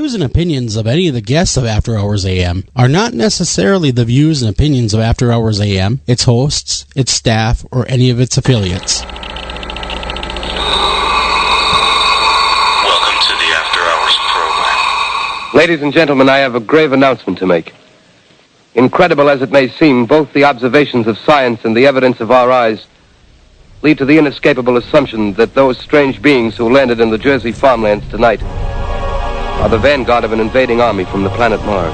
views and opinions of any of the guests of After Hours AM are not necessarily the views and opinions of After Hours AM, its hosts, its staff, or any of its affiliates. Welcome to the After Hours program. Ladies and gentlemen, I have a grave announcement to make. Incredible as it may seem, both the observations of science and the evidence of our eyes lead to the inescapable assumption that those strange beings who landed in the Jersey farmlands tonight are the vanguard of an invading army from the planet Mars.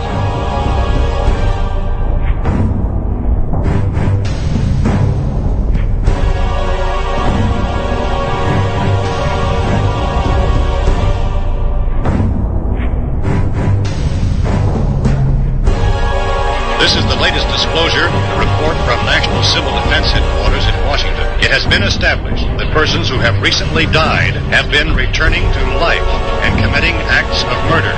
This is the latest disclosure, a report from National Civil Defense Headquarters in Washington. It has been established that persons who have recently died have been returning to life and committing acts of murder.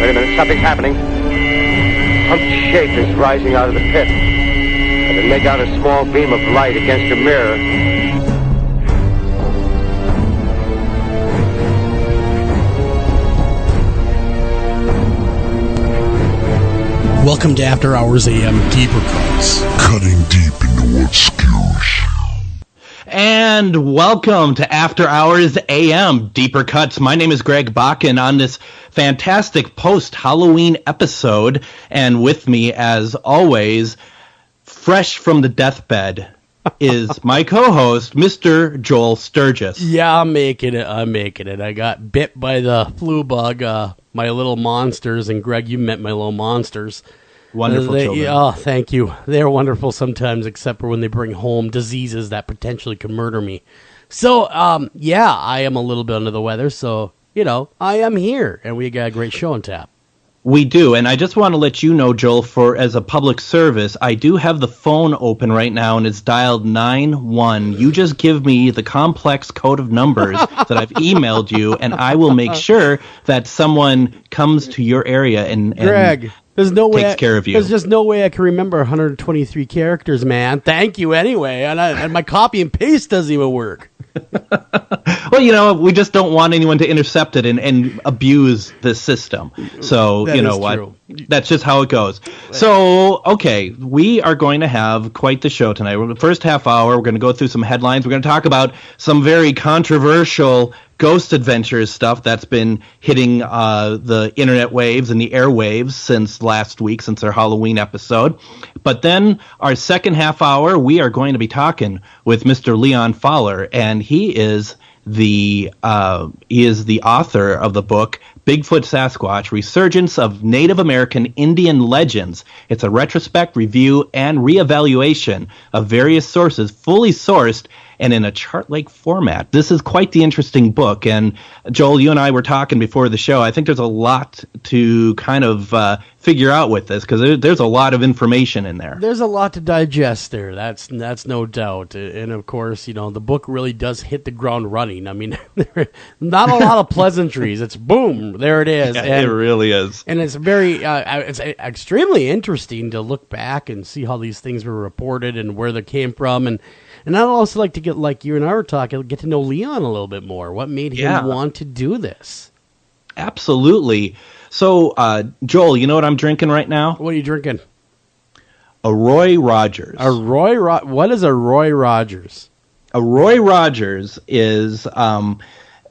Wait a minute, something's happening. Some shape is rising out of the pit. I can make out a small beam of light against a mirror. Welcome to After Hours AM Deeper Cuts. Cutting deep into what skews. And welcome to After Hours AM Deeper Cuts. My name is Greg Bakken on this fantastic post-Halloween episode. And with me, as always, fresh from the deathbed, is my co-host, Mr. Joel Sturgis. Yeah, I'm making it. I got bit by the flu bug, my little monsters, and Greg, you met my little monsters. Wonderful children. Oh, thank you. They're wonderful sometimes, except for when they bring home diseases that potentially could murder me. So, yeah, I am a little bit under the weather, so, I am here, and we got a great show on tap. We do, and I just want to let you know, Joel, as a public service, I do have the phone open right now, and it's dialed 91. You just give me the complex code of numbers that I've emailed you, and I will make sure that someone comes to your area and Greg, there's no way takes care of you. There's just no way I can remember 123 characters, man. Thank you anyway, and my copy and paste doesn't even work. Well, we just don't want anyone to intercept it and abuse the system. So, that you know what? True. That's just how it goes. So, okay, we are going to have quite the show tonight. The first half hour, we're going to go through some headlines. We're going to talk about some very controversial Ghost Adventures stuff that's been hitting the internet waves and the airwaves since last week, since our Halloween episode. But then our second half hour, we are going to be talking with Mr. Leon Pfaller, and he is the author of the book Bigfoot, Sasquatch, Resurgence of Native American Indian Legends. It's a retrospect, review, and reevaluation of various sources, fully sourced and in a chart-like format. This is quite the interesting book. And Joel, you and I were talking before the show. I think there's a lot to kind of figure out with this, because there's a lot of information in there. There's a lot to digest there. That's no doubt. And of course, the book really does hit the ground running. I mean, not a lot of pleasantries. It's boom, there it is. Yeah, and, it really is. And it's it's extremely interesting to look back and see how these things were reported and where they came from. And I'd also like to get, like you and I were talking, get to know Leon a little bit more. What made him want to do this? Absolutely. So, Joel, you know what I'm drinking right now? What are you drinking? A Roy Rogers. What is a Roy Rogers? A Roy Rogers is, and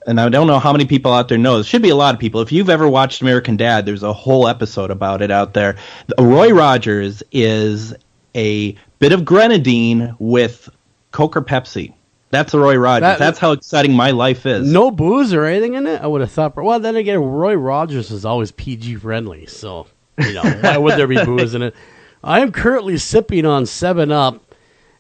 I don't know how many people out there know, there should be a lot of people. If you've ever watched American Dad, there's a whole episode about it out there. A Roy Rogers is a bit of grenadine with Coke or Pepsi. That's a Roy Rogers. That's how exciting my life is. No booze or anything in it? I would have thought. Well, then again, Roy Rogers is always PG friendly, so why would there be booze in it? I am currently sipping on 7-Up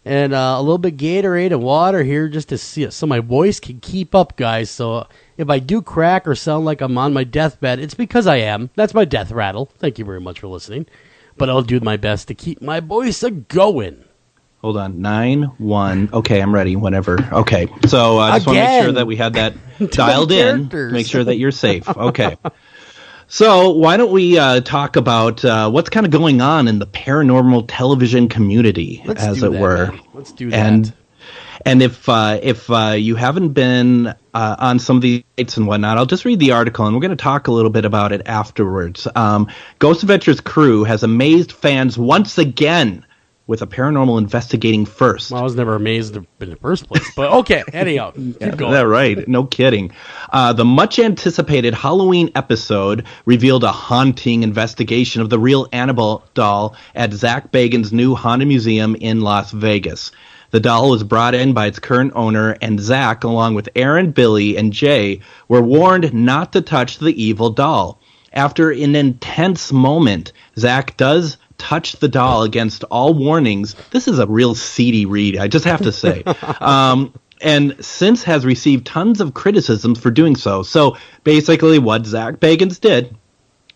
and a little bit Gatorade and water here just to see it, so my voice can keep up, guys. So if I do crack or sound like I'm on my deathbed, it's because I am. That's my death rattle. Thank you very much for listening. But I'll do my best to keep my voice a-going. Hold on, 9-1. Okay, I'm ready. Whenever. Okay, so I just want to make sure that we had that dialed in. Make sure that you're safe. Okay. So why don't we talk about what's kind of going on in the paranormal television community, as it were. Man. Let's do that. And if you haven't been on some of these sites and whatnot, I'll just read the article, and we're going to talk a little bit about it afterwards. Ghost Adventures crew has amazed fans once again with a paranormal investigating first. Well, I was never amazed in the first place, but okay, anyhow, keep going. Is that right? No kidding. The much-anticipated Halloween episode revealed a haunting investigation of the real Annabelle doll at Zach Bagans' new Haunted Museum in Las Vegas. The doll was brought in by its current owner, and Zach, along with Aaron, Billy, and Jay, were warned not to touch the evil doll. After an intense moment, Zach does touch the doll against all warnings. This is a real seedy read, I just have to say. And since has received tons of criticisms for doing so. So basically what Zach Bagans did,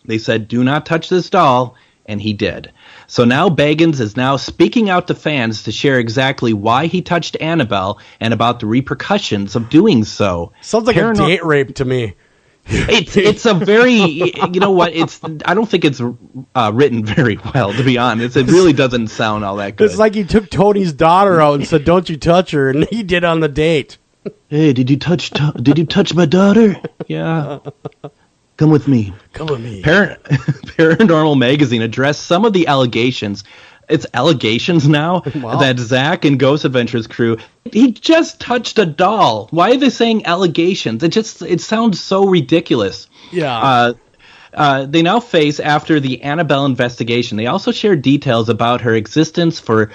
they said, do not touch this doll, and he did. So now Bagans is now speaking out to fans to share exactly why he touched Annabelle and about the repercussions of doing so. Sounds like a date rape to me. It's a very, you know what, I don't think it's written very well, to be honest. It really doesn't sound all that good. It's like he took Tony's daughter out and said, don't you touch her, and he did on the date. Hey, did you touch my daughter? Yeah. Come with me. Come with me. Paranormal Magazine addressed some of the allegations. It's allegations now. Wow. That Zach and Ghost Adventures crew, he just touched a doll. Why are they saying allegations? It sounds so ridiculous. Yeah. They now face, after the Annabelle investigation, they also shared details about her existence for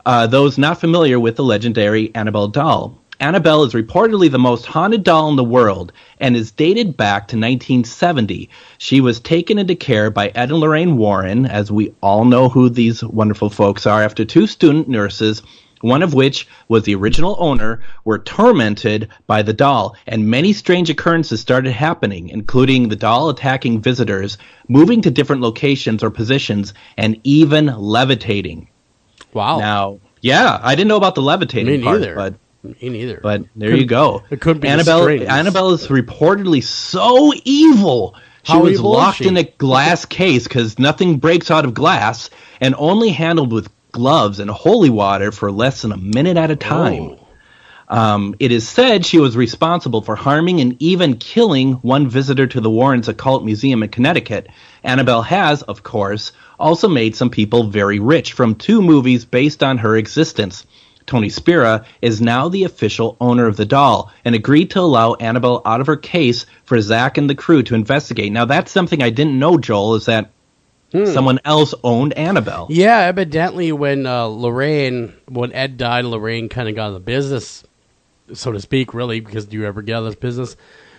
those not familiar with the legendary Annabelle doll. Annabelle is reportedly the most haunted doll in the world and is dated back to 1970. She was taken into care by Ed and Lorraine Warren, as we all know who these wonderful folks are, after two student nurses, one of which was the original owner, were tormented by the doll, and many strange occurrences started happening, including the doll attacking visitors, moving to different locations or positions, and even levitating. Wow. Now, yeah, I didn't know about the levitating part, but me neither. But there you go. It could be Annabelle is reportedly so evil. She was locked in a glass case because nothing breaks out of glass, and only handled with gloves and holy water for less than a minute at a time. It is said she was responsible for harming and even killing one visitor to the Warrens Occult Museum in Connecticut. Annabelle has, of course, also made some people very rich from 2 movies based on her existence. Tony Spira is now the official owner of the doll and agreed to allow Annabelle out of her case for Zach and the crew to investigate. Now, that's something I didn't know, Joel, is that someone else owned Annabelle. Yeah, evidently when Ed died, Lorraine kind of got in the business, so to speak, really, because do you ever get out of this business?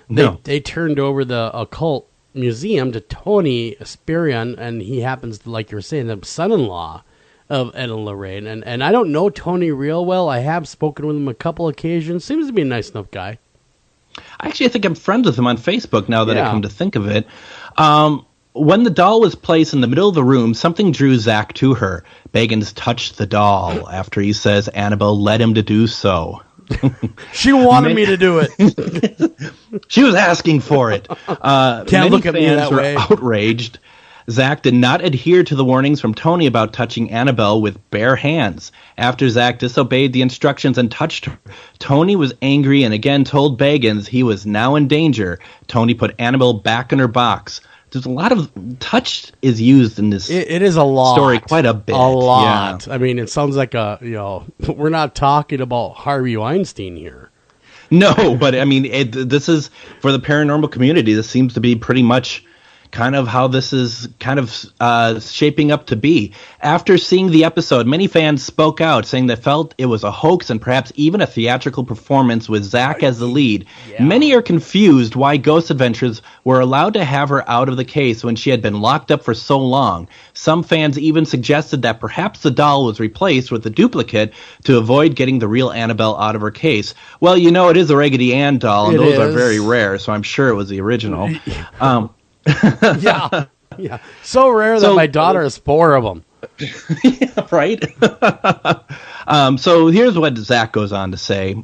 No. They turned over the occult museum to Tony Spira, and he happens to, like you're saying, the son-in-law of Ed and Lorraine. And I don't know Tony real well. I have spoken with him a couple occasions. Seems to be a nice enough guy. Actually, I think I'm friends with him on Facebook now that I come to think of it. When the doll was placed in the middle of the room, something drew Zach to her. Bagans touched the doll after he says Annabelle led him to do so. She wanted me to do it. She was asking for it. Can't look at me that way. Outraged. Zach did not adhere to the warnings from Tony about touching Annabelle with bare hands. After Zach disobeyed the instructions and touched her, Tony was angry and again told Bagans he was now in danger. Tony put Annabelle back in her box. There's a lot of touch is used in this. It is a lot story, quite a bit. A lot. Yeah. I mean, it sounds like we're not talking about Harvey Weinstein here. No, but I mean, this is for the paranormal community. This seems to be pretty much kind of how this is kind of shaping up to be. After seeing the episode, many fans spoke out, saying they felt it was a hoax and perhaps even a theatrical performance with Zach as the lead. Yeah. Many are confused why Ghost Adventures were allowed to have her out of the case when she had been locked up for so long. Some fans even suggested that perhaps the doll was replaced with a duplicate to avoid getting the real Annabelle out of her case. Well, you know, it is a Raggedy Ann doll, and those are very rare, so I'm sure it was the original. Yeah. So rare that my daughter has 4 of them. Yeah, right? So here's what Zach goes on to say.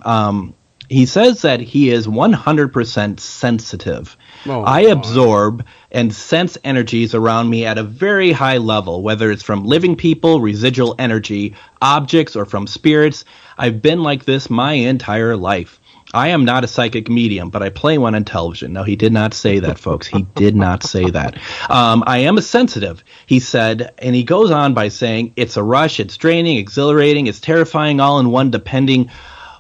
He says that he is 100% sensitive. I absorb and sense energies around me at a very high level, whether it's from living people, residual energy, objects, or from spirits. I've been like this my entire life. I am not a psychic medium, but I play one on television. No, he did not say that, folks. He did not say that. I am a sensitive, he said, and he goes on by saying, it's a rush, it's draining, exhilarating, it's terrifying all in one, depending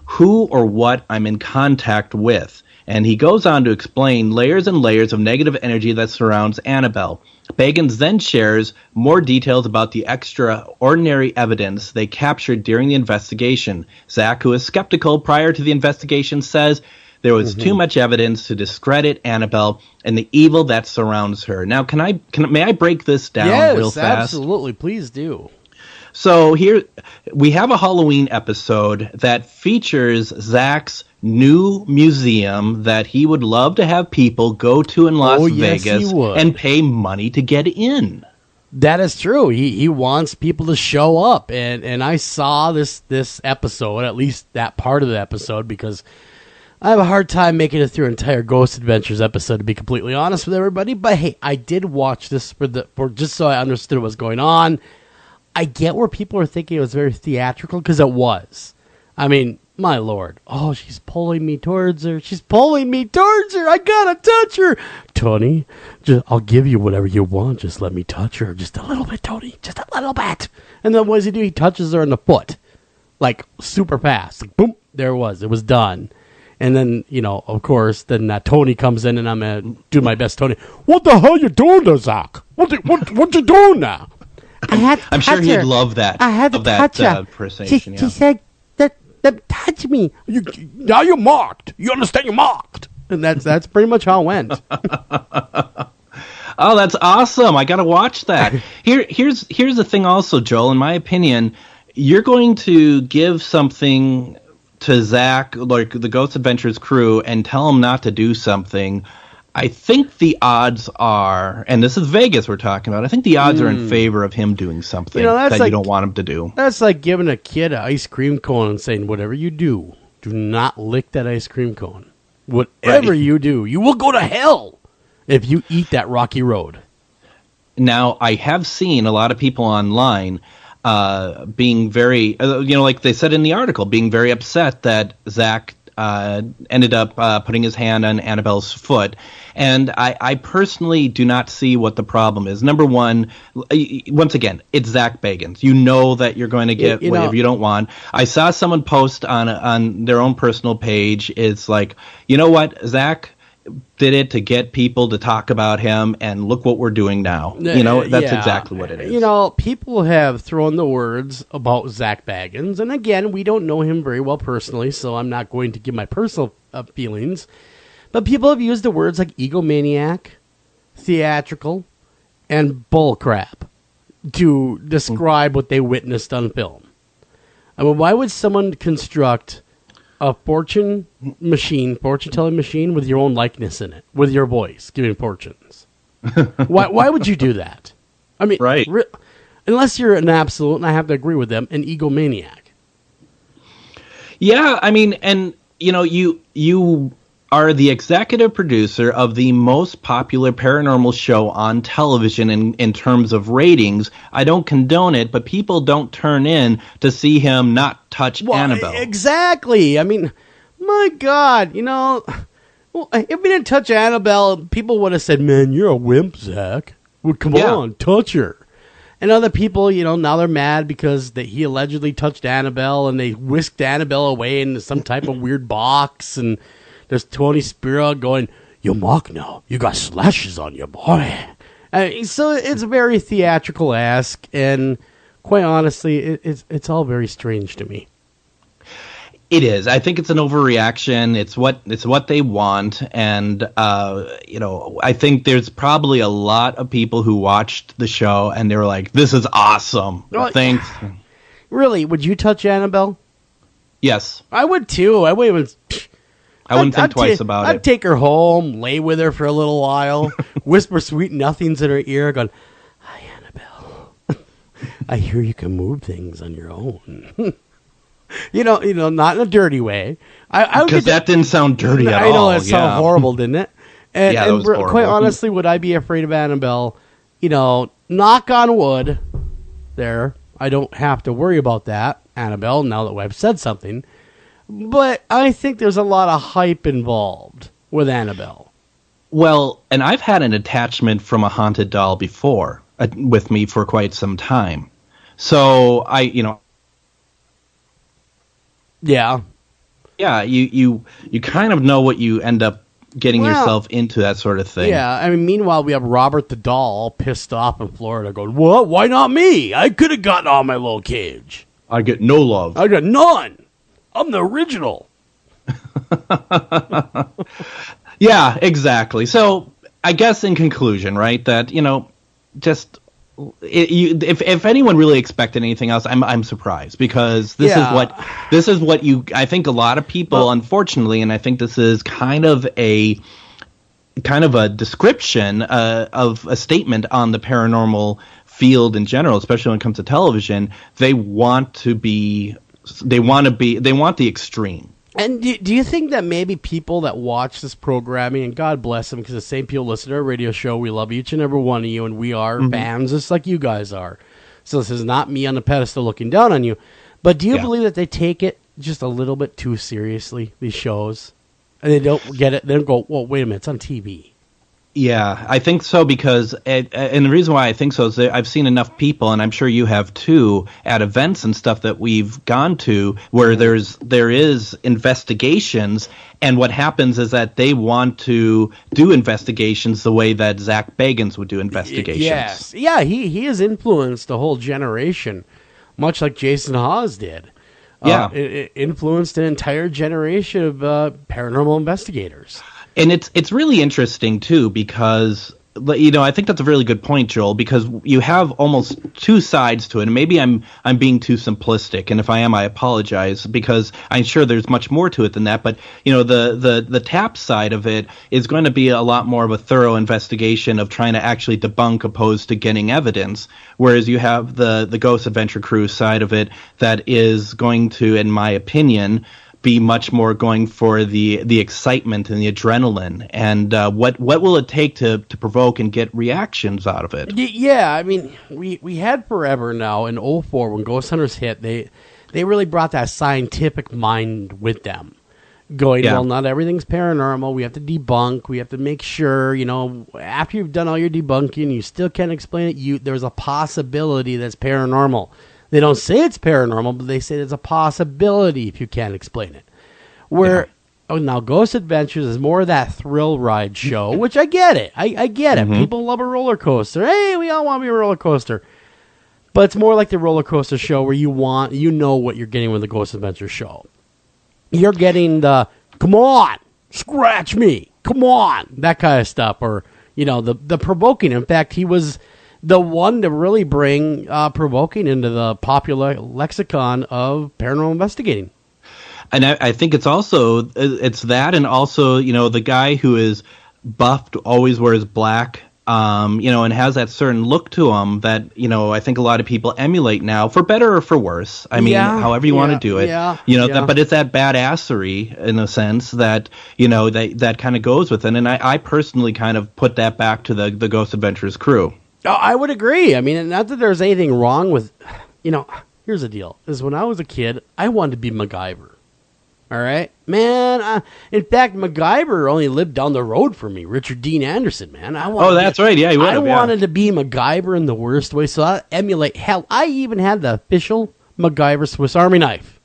who or what I'm in contact with. And he goes on to explain layers and layers of negative energy that surrounds Annabelle. Bagans then shares more details about the extraordinary evidence they captured during the investigation. Zach, who is skeptical prior to the investigation, says there was too much evidence to discredit Annabelle and the evil that surrounds her. Now, may I break this down real fast? Yes, absolutely. Please do. So here we have a Halloween episode that features Zach's new museum that he would love to have people go to in Las Vegas and pay money to get in. That is true. He wants people to show up, and I saw this episode, at least that part of the episode, because I have a hard time making it through an entire Ghost Adventures episode, to be completely honest with everybody. But hey, I did watch this for just so I understood what was going on. I get where people are thinking it was very theatrical, because it was. I mean, my lord. Oh, she's pulling me towards her. She's pulling me towards her. I gotta touch her. Tony, I'll give you whatever you want. Just let me touch her. Just a little bit, Tony. Just a little bit. And then what does he do? He touches her in the foot. Like, super fast. Like, boom. There it was. It was done. And then, of course, then Tony comes in, and I'm going to do my best, Tony. What the hell you doing there, Zach? What you doing now? I'm sure he'd love that. I had to touch her. Impersonation. She said, touch me. Now you're mocked. You understand? You're mocked. And that's pretty much how it went. Oh, that's awesome. I got to watch that. Here's the thing also, Joel. In my opinion, you're going to give something to Zach, like the Ghost Adventures crew, and tell him not to do something. I think the odds are, and this is Vegas we're talking about, I think the odds are in favor of him doing something that you don't want him to do. That's like giving a kid an ice cream cone and saying, whatever you do not lick that ice cream cone. Whatever you do, you will go to hell if you eat that rocky road. Now, I have seen a lot of people online being very, like they said in the article, being very upset that Zach ended up putting his hand on Annabelle's foot. And I personally do not see what the problem is. Number one, once again, it's Zach Bagans. You know that you're going to get whatever you don't want. I saw someone post on their own personal page. It's like, you know what, Zach did it to get people to talk about him, and look what we're doing now. That's exactly what it is. People have thrown the words about Zach Bagans, and again, we don't know him very well personally, so I'm not going to give my personal feelings, but people have used the words like egomaniac, theatrical, and bullcrap to describe what they witnessed on film. I mean, why would someone construct a fortune telling machine with your own likeness in it, with your voice giving fortunes? Why would you do that? I mean, right. Unless you're an absolute, and I have to agree with them, an egomaniac. Yeah, I mean, and you are the executive producer of the most popular paranormal show on television in terms of ratings. I don't condone it, but people don't turn in to see him not touch Annabelle. Exactly. I mean, my God, if we didn't touch Annabelle, people would have said, man, you're a wimp, Zach. Well, come on, touch her. And other people, now they're mad because he allegedly touched Annabelle, and they whisked Annabelle away into some type of weird box, and there's Tony Spira going, you mock now. You got slashes on your boy. So it's very theatrical-esque, and quite honestly, it's all very strange to me. It is. I think it's an overreaction. It's what they want, and I think there's probably a lot of people who watched the show and they were like, "This is awesome." Thanks. Really? Would you touch Annabelle? Yes, I would too. I wouldn't think twice about it. I'd take her home, lay with her for a little while, whisper sweet nothings in her ear, going, "Hi, Annabelle. I hear you can move things on your own." not in a dirty way. Because that didn't sound dirty at all. I know, it sounded horrible, didn't it? And, that was horrible. Quite honestly, would I be afraid of Annabelle? Knock on wood there. I don't have to worry about that. Annabelle, now that I've said something. But I think there's a lot of hype involved with Annabelle. Well, and I've had an attachment from a haunted doll before with me for quite some time. So Yeah. Yeah, you kind of know what you end up getting yourself into, that sort of thing. Yeah, I mean, meanwhile, we have Robert the doll all pissed off in Florida going, what? Why not me? I could have gotten on my little cage. I get no love. I got none. I'm the original. Yeah, exactly. So I guess in conclusion, right, that, just if anyone really expected anything else, I'm surprised, because this is what I think a lot of people, unfortunately, and I think this is kind of a description of a statement on the paranormal field in general, especially when it comes to television. They want the extreme. And do you think that maybe people that watch this programming, and God bless them, because the same people listen to our radio show, we love each and every one of you, and we are fans just like you guys are. So this is not me on the pedestal looking down on you. But do you believe that they take it just a little bit too seriously, these shows? And they don't get it. They don't go, well, wait a minute, it's on TV. Yeah, I think so, because and the reason why I think so is that I've seen enough people, and I'm sure you have too, at events and stuff that we've gone to, where there is investigations, and what happens is that they want to do investigations the way that Zach Bagans would do investigations. Yes, yeah, he has influenced a whole generation, much like Jason Hawes did. Yeah, it influenced an entire generation of paranormal investigators. And it's really interesting, too, because, I think that's a really good point, Joel, because you have almost two sides to it. And maybe I'm being too simplistic, and if I am, I apologize, because I'm sure there's much more to it than that. But, the tap side of it is going to be a lot more of a thorough investigation of trying to actually debunk opposed to getting evidence, whereas you have the Ghost Adventure Crew side of it that is going to, in my opinion, be much more going for the excitement and the adrenaline, and what will it take to provoke and get reactions out of it? Yeah, I mean, we had forever now in 2004 when Ghost Hunters hit, they really brought that scientific mind with them, going, well, not everything's paranormal, we have to debunk, we have to make sure, after you've done all your debunking, you still can't explain it, there's a possibility that's paranormal. They don't say it's paranormal, but they say there's a possibility if you can't explain it. Now Ghost Adventures is more of that thrill ride show, which I get it. I get it. People love a roller coaster. Hey, we all want to be a roller coaster. But it's more like the roller coaster show where you know what you're getting with the Ghost Adventure show. You're getting the, come on, scratch me, come on, that kind of stuff. Or, the provoking. In fact, he was the one to really bring provoking into the popular lexicon of paranormal investigating. And I think it's that, and also, the guy who is buffed, always wears black, and has that certain look to him that, I think a lot of people emulate now, for better or for worse. I mean, however you want to do it. But it's that badassery, in a sense, that, that kind of goes with it. And I personally kind of put that back to the Ghost Adventures crew. Oh, I would agree. I mean, not that there's anything wrong with, here's the deal, is when I was a kid, I wanted to be MacGyver. All right? Man, in fact, MacGyver only lived down the road from me, Richard Dean Anderson, man. That's right. Yeah, I wanted to be MacGyver in the worst way, so I emulate. Hell, I even had the official MacGyver Swiss Army knife.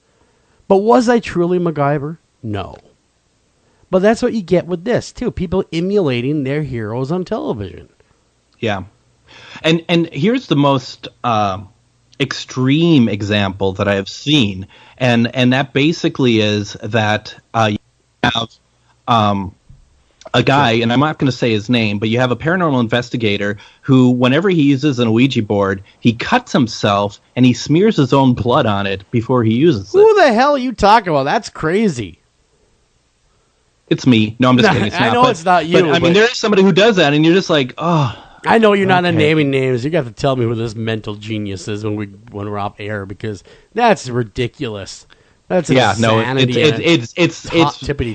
But was I truly MacGyver? No. But that's what you get with this, too. People emulating their heroes on television. Yeah. And here's the most extreme example that I have seen, and that basically is that you have a guy, and I'm not going to say his name, but you have a paranormal investigator who, whenever he uses an Ouija board, he cuts himself and he smears his own blood on it before he uses it. Who the hell are you talking about? That's crazy. It's me. No, I'm just kidding. It's not you. But I mean, there is somebody who does that, and you're just like, oh. I know you're not naming names. You got to tell me who this mental genius is when we're off air, because that's ridiculous. That's insanity.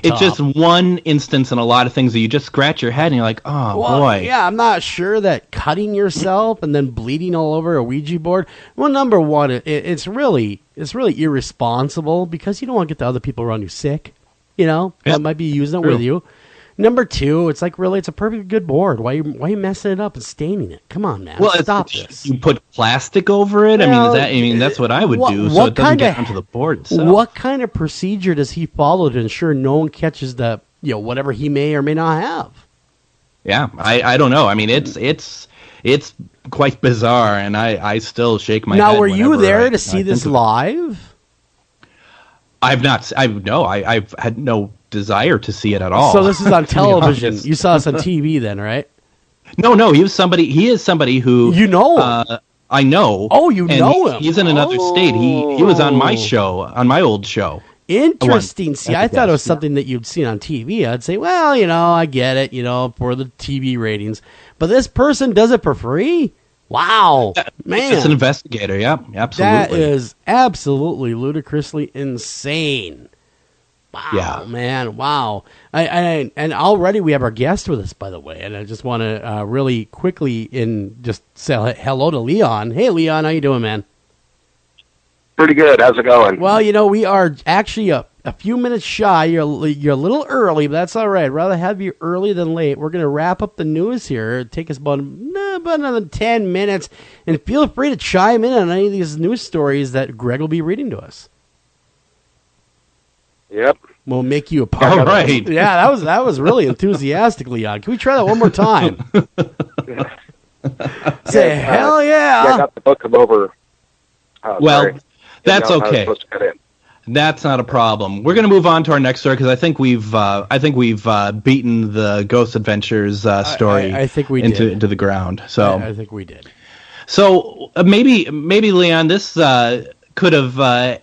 It's just one instance in a lot of things that you just scratch your head and you're like, boy. Yeah, I'm not sure that cutting yourself and then bleeding all over a Ouija board. Well, number one, it's really it's really irresponsible because you don't want to get the other people around you sick. That might be using it with you. Number two, it's like, really, it's a perfectly good board. Why you messing it up and staining it? Come on, man. Stop this. You put plastic over it? That's what I would do so it doesn't get onto the board itself. What kind of procedure does he follow to ensure no one catches the, whatever he may or may not have? Yeah, I don't know. I mean, it's quite bizarre, and I still shake my head. Now, were you there to see this live? I've not. I've had no desire to see it at all. So this is on television. You saw this on TV then, right? No. He is somebody who I know. Oh, you know him. He's in another state. He was on my show, on my old show. Interesting. See, I thought it was something that you'd seen on TV. I'd say, well, I get it, for the TV ratings. But this person does it for free? Wow. Man. It's an investigator, yeah, absolutely. That is absolutely ludicrously insane. Wow, yeah. Man, wow. And already we have our guest with us, by the way, and I just want to really quickly just say hello to Leon. Hey, Leon, how you doing, man? Pretty good. How's it going? Well, we are actually a few minutes shy. You're a little early, but that's all right. I'd rather have you early than late. We're going to wrap up the news here. It'll take us about another 10 minutes, and feel free to chime in on any of these news stories that Greg will be reading to us. Yep. We'll make you a part of it. Yeah, that was really enthusiastic, Leon. Can we try that one more time? Say, hell yeah. I got the book come over. That's okay. That's not a problem. We're going to move on to our next story because I think we've beaten the Ghost Adventures story I think we into the ground. So I think we did. So maybe Leon, this could have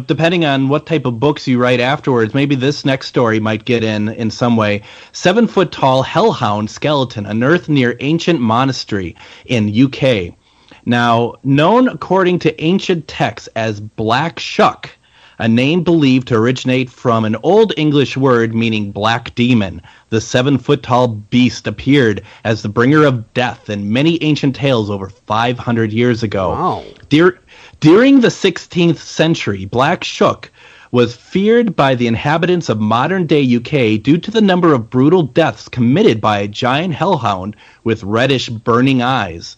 depending on what type of books you write afterwards, maybe this next story might get in some way. 7-foot tall hellhound skeleton unearthed near ancient monastery in UK. Now, known according to ancient texts as Black Shuck, a name believed to originate from an Old English word meaning black demon, the 7-foot-tall beast appeared as the bringer of death in many ancient tales over 500 years ago. Wow. During the 16th century, Black Shuck was feared by the inhabitants of modern-day UK due to the number of brutal deaths committed by a giant hellhound with reddish burning eyes.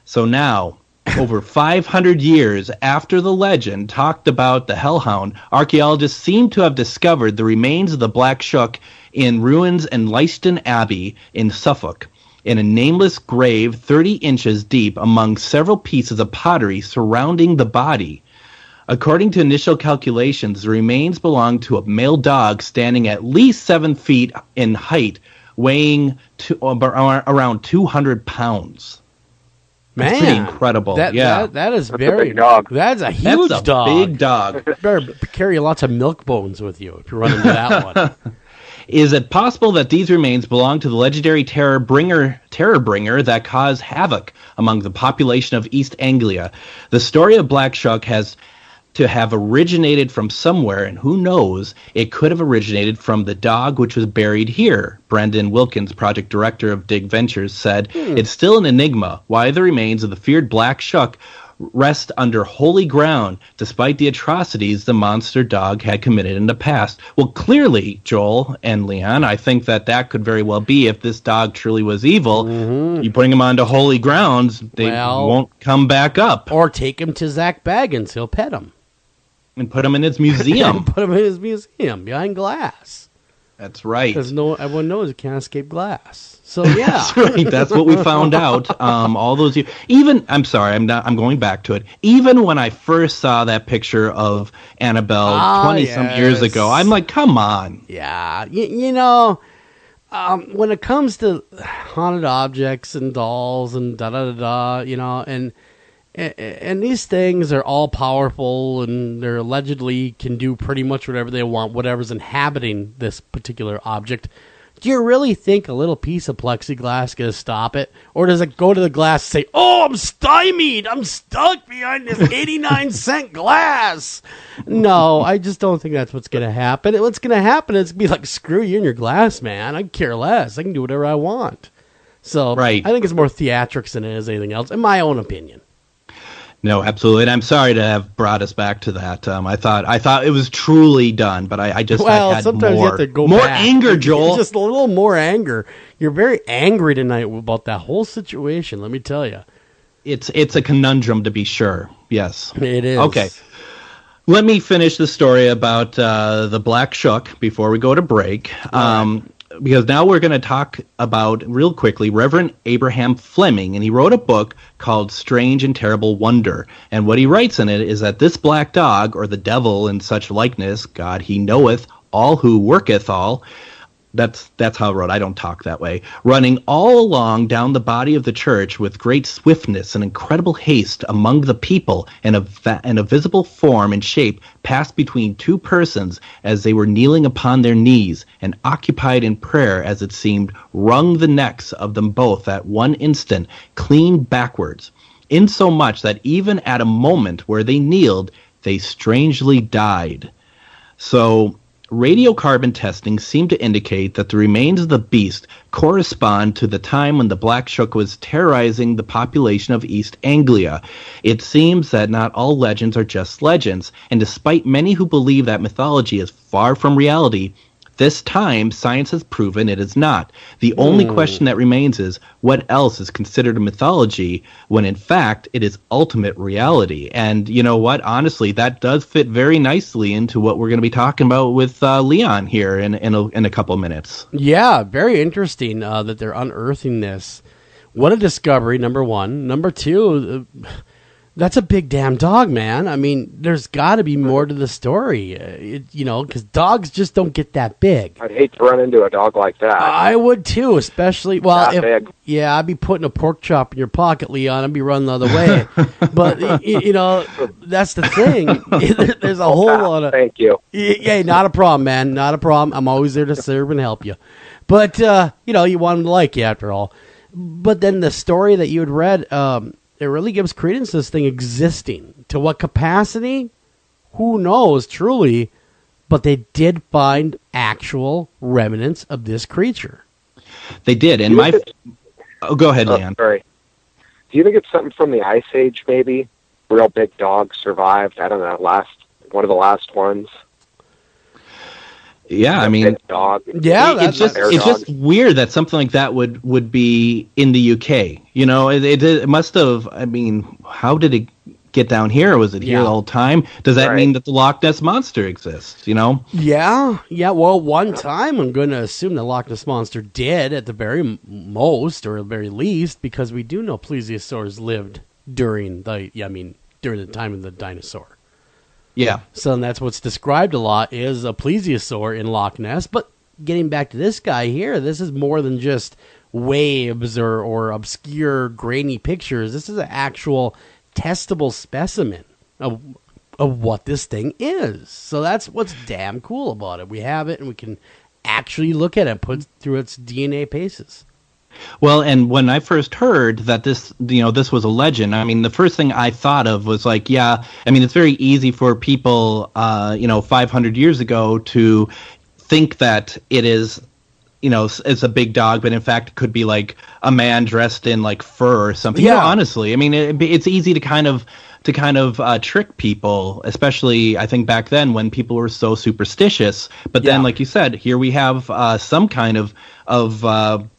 So now, over 500 years after the legend talked about the hellhound, archaeologists seem to have discovered the remains of the Black Shuck in ruins in Leiston Abbey in Suffolk, in a nameless grave 30 inches deep among several pieces of pottery surrounding the body. According to initial calculations, the remains belong to a male dog standing at least 7 feet in height, weighing around 200 pounds. Man, that's pretty incredible. That is that's a big dog. That's a huge that's a dog. Big dog. Better carry lots of milk bones with you if you run into that one. Is it possible that these remains belong to the legendary terror bringer that caused havoc among the population of East Anglia? The story of Black Shuck has to have originated from somewhere, and who knows, it could have originated from the dog which was buried here. Brendan Wilkins, project director of Dig Ventures, said, It's still an enigma why the remains of the feared Black Shuck rest under holy ground, despite the atrocities the monster dog had committed in the past. Well, clearly, Joel and Leon, I think that could very well be, if this dog truly was evil, you bring him onto holy grounds, they won't come back up. Or take him to Zach Baggins, he'll pet him. And put him in his museum. Put him in his museum, behind glass. That's right. Because everyone knows you can't escape glass. So yeah, that's right. That's what we found out. All those years. I'm sorry. I'm going back to it. Even when I first saw that picture of Annabelle 20-some years ago, I'm like, come on. Yeah, when it comes to haunted objects and dolls and and these things are all powerful, and they're allegedly can do pretty much whatever they want, whatever's inhabiting this particular object. Do you really think a little piece of plexiglass is going to stop it? Or does it go to the glass and say, oh, I'm stymied, I'm stuck behind this 89-cent glass? No, I just don't think that's what's going to happen. What's going to happen is be like, screw you and your glass, man. I care less. I can do whatever I want. So right. I think it's more theatrics than it is anything else, in my own opinion. No, absolutely, and I'm sorry to have brought us back to that. I thought it was truly done, but I just I had sometimes more, you have to go more back. anger, Joel. Just a little more anger. You're very angry tonight about that whole situation. Let me tell you, It's a conundrum to be sure. Yes, it is. Okay. Let me finish the story about the Black Shook before we go to break. Because now we're going to talk about, real quickly, Reverend Abraham Fleming, and he wrote a book called Strange and Terrible Wonder. And what he writes in it is that this black dog, or the devil in such likeness, God he knoweth, all who worketh all, that's how I wrote. I don't talk that way. Running all along down the body of the church with great swiftness and incredible haste among the people, and a visible form and shape passed between two persons as they were kneeling upon their knees, and occupied in prayer, as it seemed, wrung the necks of them both at one instant, clean backwards, insomuch that even at a moment where they kneeled, they strangely died. So radiocarbon testing seemed to indicate that the remains of the beast correspond to the time when the Black Shook was terrorizing the population of East Anglia. It seems that not all legends are just legends, and despite many who believe that mythology is far from reality, this time science has proven it is not. The only question that remains is, what else is considered a mythology when in fact it is ultimate reality? And you know what? Honestly, that does fit very nicely into what we're going to be talking about with Leon here in a couple of minutes. Yeah, very interesting that they're unearthing this. What a discovery, number one. Number two, that's a big damn dog, man. I mean, there's got to be more to the story, because dogs just don't get that big. I'd hate to run into a dog like that. I would too, especially, That big. Yeah, I'd be putting a pork chop in your pocket, Leon. I'd be running the other way. But, that's the thing. There's a whole lot of... Thank you. Yeah, not a problem, man. Not a problem. I'm always there to serve and help you. But, you want them to like you after all. But then the story that you had read... it really gives credence to this thing existing. To what capacity? Who knows, truly. But they did find actual remnants of this creature. They did. And go ahead, Leon. Sorry. Do you think it's something from the Ice Age, maybe? Real big dog survived. I don't know, one of the last ones. Yeah, I mean, dog. Yeah, it's just weird that something like that would be in the UK. It must have. I mean, how did it get down here? Was it here the whole time? Does that mean that the Loch Ness Monster exists? Yeah. Well, one time I'm going to assume the Loch Ness Monster did at the very most, or at the very least, because we do know plesiosaurs lived during the time of the dinosaur. Yeah. So that's what's described a lot is a plesiosaur in Loch Ness. But getting back to this guy here, this is more than just waves or obscure grainy pictures. This is an actual testable specimen of what this thing is. So that's what's damn cool about it. We have it and we can actually look at it, put through its DNA paces. Well, and when I first heard that this was a legend, I mean, the first thing I thought of was like, it's very easy for people, 500 years ago to think that it is, it's a big dog, but in fact it could be like a man dressed in like fur or something. Yeah. Honestly, I mean, it's easy to kind of trick people, especially I think back then when people were so superstitious. But then, like you said, here we have some kind of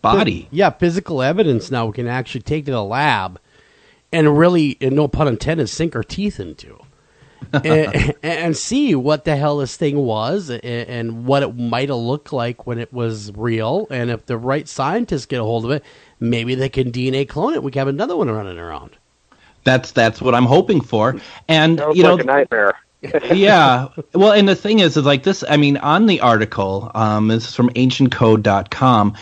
body. Yeah, physical evidence now we can actually take to the lab and really, and no pun intended, sink our teeth into and see what the hell this thing was and what it might have looked like when it was real. And if the right scientists get a hold of it, maybe they can DNA clone it. We can have another one running around. That's what I'm hoping for. And Sounds like a nightmare. Yeah. Well, and the thing is like this, I mean, on the article, this is from ancientcode.com,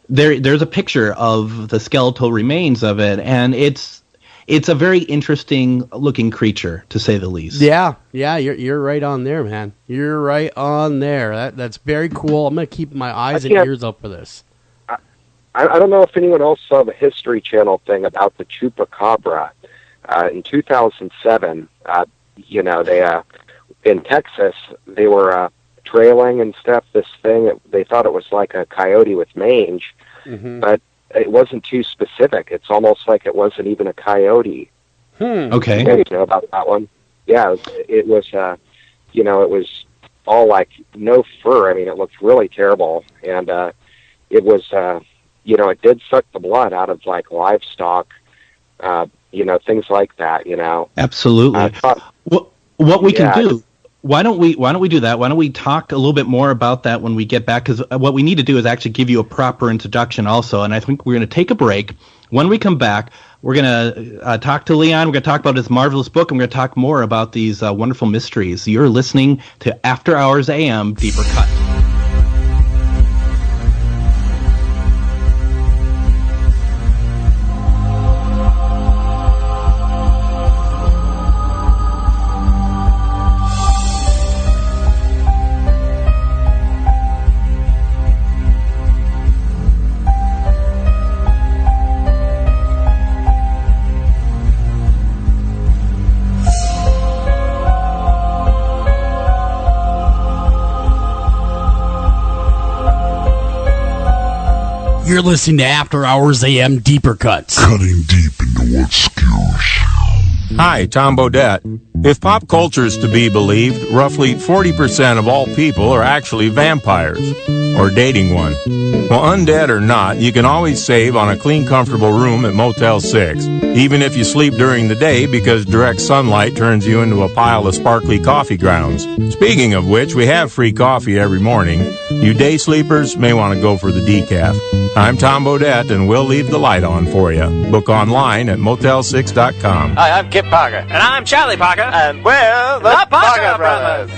there's a picture of the skeletal remains of it, and it's a very interesting looking creature, to say the least. Yeah, you're right on there, man. You're right on there. That's very cool. I'm going to keep my eyes and ears up for this. I don't know if anyone else saw the History Channel thing about the chupacabra. In 2007, they in Texas, they were trailing and stuff. This thing, they thought it was like a coyote with mange, but it wasn't too specific. It's almost like it wasn't even a coyote. Okay. You know about that one? Yeah, it was, you know, it was all like no fur. I mean, it looked really terrible. And it was, you know, it did suck the blood out of like livestock, you know, things like that, you know. Absolutely. What we can do, why don't we do that? Why don't we talk a little bit more about that when we get back? Because what we need to do is actually give you a proper introduction also. And I think we're going to take a break. When we come back, we're going to talk to Leon. We're going to talk about his marvelous book, and we're going to talk more about these wonderful mysteries. You're listening to After Hours AM Deeper Cut. You're listening to After Hours AM Deeper Cuts. Cutting deep into what skews. Hi, Tom Bodette. If pop culture is to be believed, roughly 40% of all people are actually vampires, or dating one. Well, undead or not, you can always save on a clean, comfortable room at Motel 6, even if you sleep during the day because direct sunlight turns you into a pile of sparkly coffee grounds. Speaking of which, we have free coffee every morning. You day sleepers may want to go for the decaf. I'm Tom Bodette, and we'll leave the light on for you. Book online at motel6.com. Hi, I'm Kip Parker. And I'm Charlie Parker. And we're the Parker Brothers.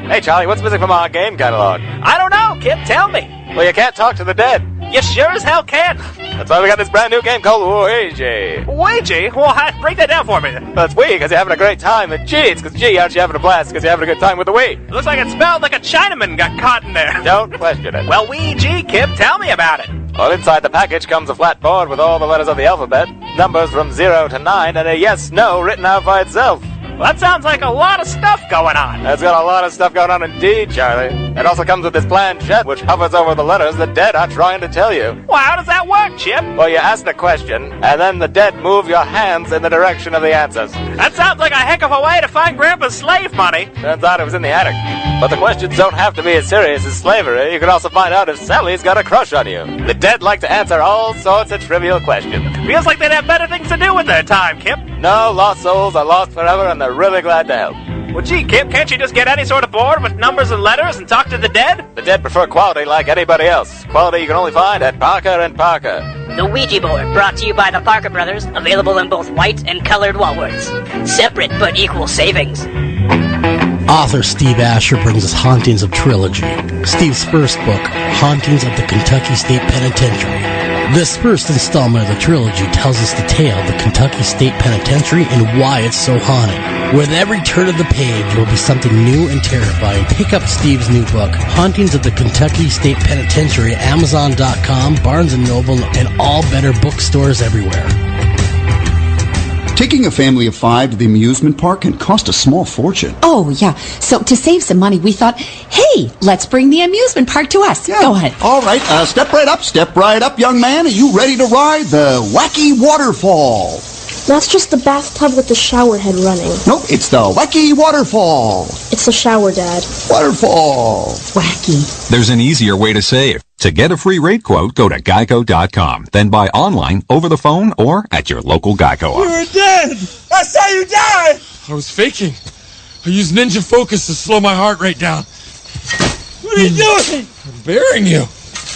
Hey, Charlie, what's missing from our game catalog? I don't know, Kip. Tell me. Well, you can't talk to the dead. You sure as hell can. That's why we got this brand new game called Ouija. Ouija? Well, break that down for me. Well, it's Wii because you're having a great time. And G, it's because G, aren't you having a blast because you're having a good time with the Wii. It looks like it smelled like a Chinaman got caught in there. Don't question it. Well, Ouija, Kip, tell me about it. Well, inside the package comes a flat board with all the letters of the alphabet, numbers from 0 to 9, and a yes-no written out by itself. Well, that sounds like a lot of stuff going on. It's got a lot of stuff going on indeed, Charlie. It also comes with this planchette which hovers over the letters the dead are trying to tell you. Well, how does that work, Chip? Well, you ask the question, and then the dead move your hands in the direction of the answers. That sounds like a heck of a way to find Grandpa's slave money. Turns out it was in the attic. But the questions don't have to be as serious as slavery. You can also find out if Sally's got a crush on you. The dead like to answer all sorts of trivial questions. Feels like they'd have better things to do with their time, Kip. No, lost souls are lost forever, and they're really glad to help. Well, gee, Kip, can't you just get any sort of board with numbers and letters and talk to the dead? The dead prefer quality like anybody else. Quality you can only find at Parker & Parker. The Ouija board, brought to you by the Parker Brothers, available in both white and colored wallworks. Separate but equal savings. Author Steve Asher brings us Hauntings of Trilogy. Steve's first book, Hauntings of the Kentucky State Penitentiary. This first installment of the trilogy tells us the tale of the Kentucky State Penitentiary and why it's so haunted. With every turn of the page will be something new and terrifying. Pick up Steve's new book, Hauntings of the Kentucky State Penitentiary, at Amazon.com, Barnes & Noble, and all better bookstores everywhere. Taking a family of 5 to the amusement park can cost a small fortune. Oh, yeah. So to save some money, we thought, hey, let's bring the amusement park to us. Yeah. Go ahead. All right. Step right up, young man. Are you ready to ride the Wacky Waterfall? That's just the bathtub with the shower head running. Nope, it's the Wacky Waterfall. It's the shower, Dad. Waterfall. Wacky. There's an easier way to save. To get a free rate quote, go to geico.com. Then buy online, over the phone, or at your local Geico office. You were dead! That's how you died! I was faking. I used ninja focus to slow my heart rate down. What are you doing? I'm burying you.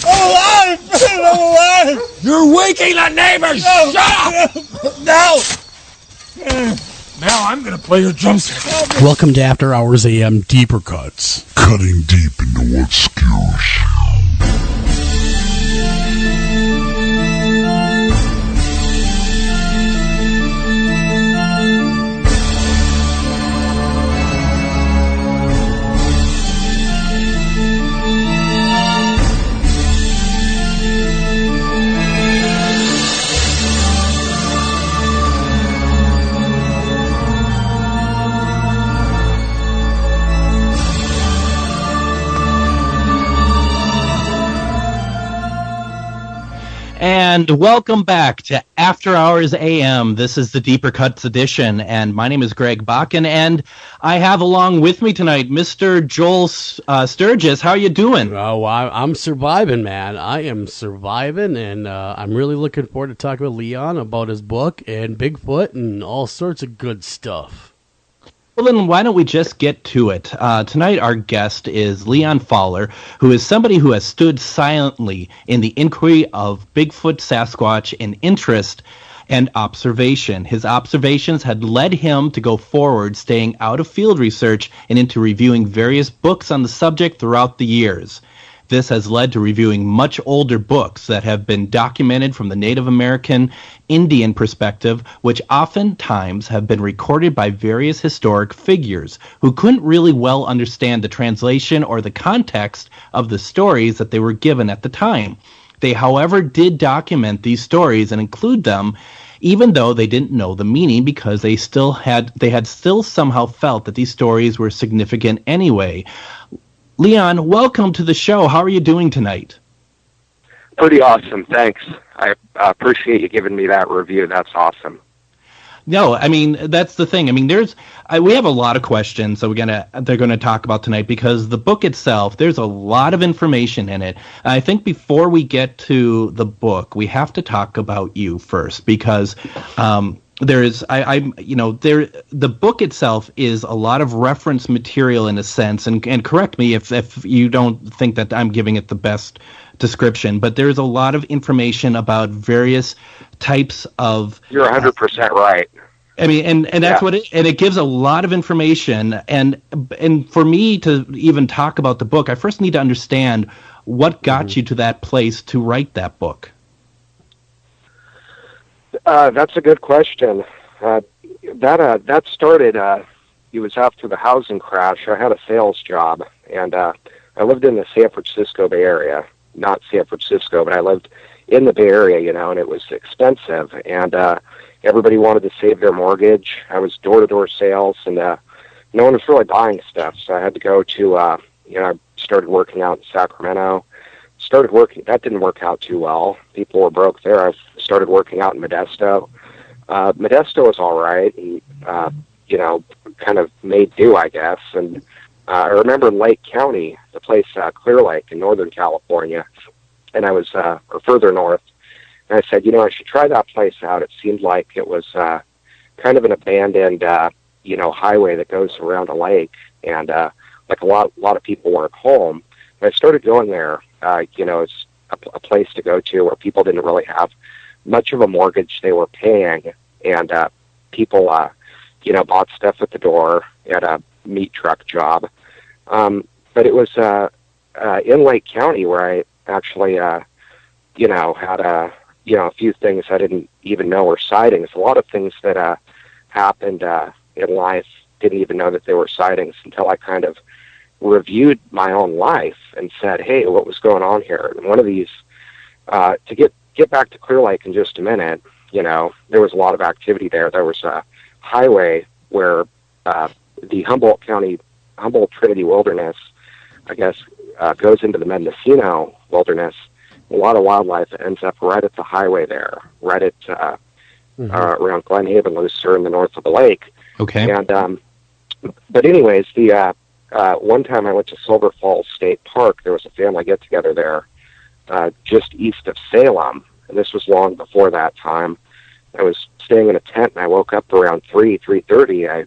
I'm alive! I'm alive! You're waking the neighbors! No. Shut up! No! Now I'm gonna play your drum set. Welcome to After Hours AM Deeper Cuts. Cutting deep into what skews. And welcome back to After Hours AM. This is the Deeper Cuts edition, and my name is Greg Bakken, and I have along with me tonight Mr. Joel Sturgis. How are you doing? Oh, I'm surviving, man. I am surviving, and I'm really looking forward to talking with Leon about his book and Bigfoot and all sorts of good stuff. Well, then why don't we just get to it? Tonight our guest is Leon Pfaller, who is somebody who has stood silently in the inquiry of Bigfoot, Sasquatch in interest and observation. His observations had led him to go forward, staying out of field research and into reviewing various books on the subject throughout the years. This has led to reviewing much older books that have been documented from the Native American Indian perspective, which oftentimes have been recorded by various historic figures who couldn't really well understand the translation or the context of the stories that they were given at the time. They, however, did document these stories and include them, even though they didn't know the meaning, because they had still somehow felt that these stories were significant anyway. Leon, welcome to the show. How are you doing tonight? Pretty awesome, thanks. I appreciate you giving me that review. That's awesome. No, I mean, that's the thing. I mean, we have a lot of questions that they're gonna talk about tonight, because the book itself, there's a lot of information in it. I think before we get to the book, we have to talk about you first, because the book itself is a lot of reference material in a sense, and correct me if you don't think that I'm giving it the best description, but there's a lot of information about various types of... You're 100% right. I mean, and that's what it gives a lot of information, and for me to even talk about the book, I first need to understand what got you to that place to write that book. That's a good question. That started, it was after the housing crash. I had a sales job, and I lived in the San Francisco Bay Area. Not San Francisco, but I lived in the Bay Area, and it was expensive, and everybody wanted to save their mortgage. I was door-to-door sales, and no one was really buying stuff, so I had to go to, I started working out in Sacramento. That didn't work out too well. People were broke there. I started working out in Modesto. Modesto was all right, and, kind of made do, I guess. And I remember Lake County, the place, Clear Lake in Northern California, and I was, or further north, and I said, I should try that place out. It seemed like it was kind of an abandoned, highway that goes around a lake, and like a lot of people weren't home. And I started going there. It's a place to go to where people didn't really have much of a mortgage they were paying, and people, bought stuff at the door at a meat truck job. But it was in Lake County where I actually, had a few things I didn't even know were sightings. A lot of things that happened in life, didn't even know that they were sightings until I kind of reviewed my own life and said, hey, what was going on here? And one of these, to get back to Clear Lake in just a minute, there was a lot of activity there. There was a highway where the Humboldt Trinity Wilderness, I guess, goes into the Mendocino Wilderness. A lot of wildlife ends up right at the highway there, right at around Glen Haven, Lucerne, in the north of the lake. Okay. And but anyways, the one time I went to Silver Falls State Park. There was a family get-together there just east of Salem, and this was long before that time. I was staying in a tent, and I woke up around 3:30. I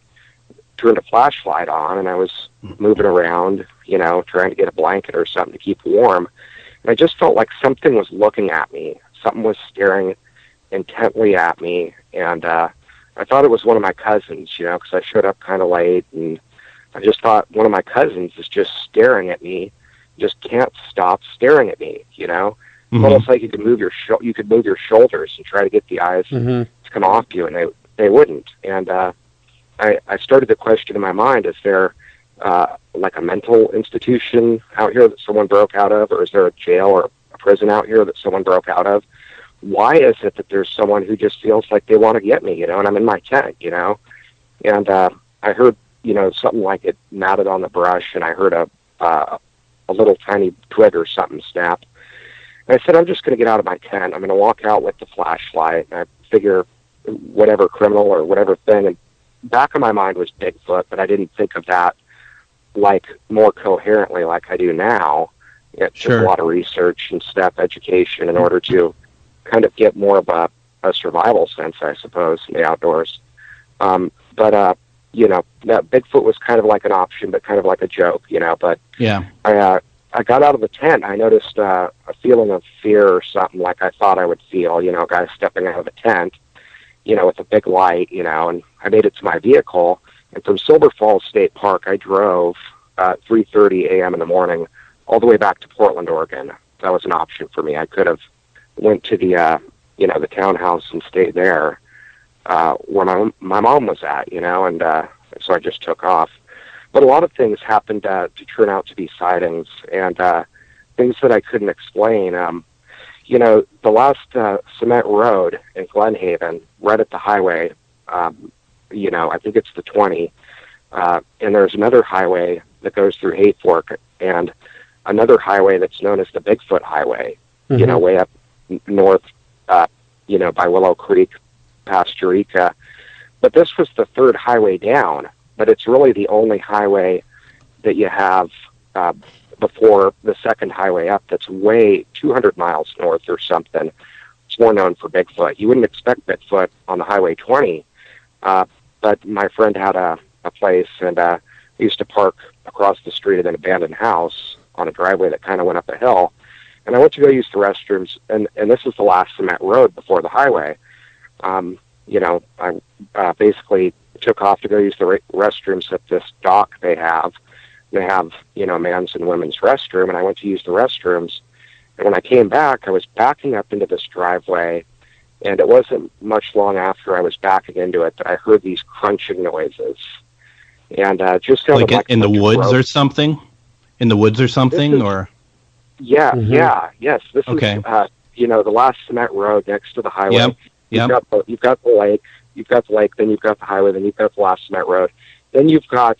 turned a flashlight on, and I was moving around, trying to get a blanket or something to keep warm. And I just felt like something was looking at me. Something was staring intently at me, and I thought it was one of my cousins, because I showed up kind of late, and I just thought one of my cousins is just staring at me, just can't stop staring at me, It's almost like you could move your shoulders and try to get the eyes to come off you, and they wouldn't. And I started to question in my mind, is there like a mental institution out here that someone broke out of, or is there a jail or a prison out here that someone broke out of? Why is it that there's someone who just feels like they want to get me, and I'm in my tent, And I heard, something like it matted on the brush, and I heard a little tiny twig or something snap. And I said, I'm just going to get out of my tent. I'm going to walk out with the flashlight. And I figure whatever criminal or whatever thing. And back of my mind was Bigfoot, but I didn't think of that like more coherently like I do now. It's just a lot of research and stuff, education in order to kind of get more of a survival sense, I suppose, in the outdoors. But you know, that Bigfoot was kind of like an option, but kind of like a joke, you know. But I got out of the tent. I noticed a feeling of fear or something like I thought I would feel, you know, a guy stepping out of a tent, you know, with a big light, you know, and I made it to my vehicle. And from Silver Falls State Park, I drove 3:30 a.m. in the morning all the way back to Portland, Oregon. That was an option for me. I could have went to the, you know, the townhouse and stayed there where my mom was at, you know, and so I just took off. But a lot of things happened to turn out to be sightings and things that I couldn't explain. You know, the last cement road in Glen Haven, right at the highway, you know, I think it's the 20, and there's another highway that goes through Hayfork and another highway that's known as the Bigfoot Highway, you know, way up north, you know, by Willow Creek, past Eureka. But this was the third highway down, but it's really the only highway that you have before the second highway up that's way 200 miles north or something. It's more known for Bigfoot. You wouldn't expect Bigfoot on the Highway 20, but my friend had a place, and we used to park across the street at an abandoned house on a driveway that kind of went up a hill. And I went to go use the restrooms, and this was the last cement road before the highway. You know, I basically took off to go use the restrooms at this dock they have. They have, you know, men's and women's restroom, and I went to use the restrooms. And when I came back, I was backing up into this driveway, and it wasn't much long after I was backing into it that I heard these crunching noises. And just sounded like in the woods or something? In the woods or something, or? Yeah, yes. This is, you know, the last cement road next to the highway. Yep. You've got the lake, then you've got the highway, then you've got the last cement road. Then you've got,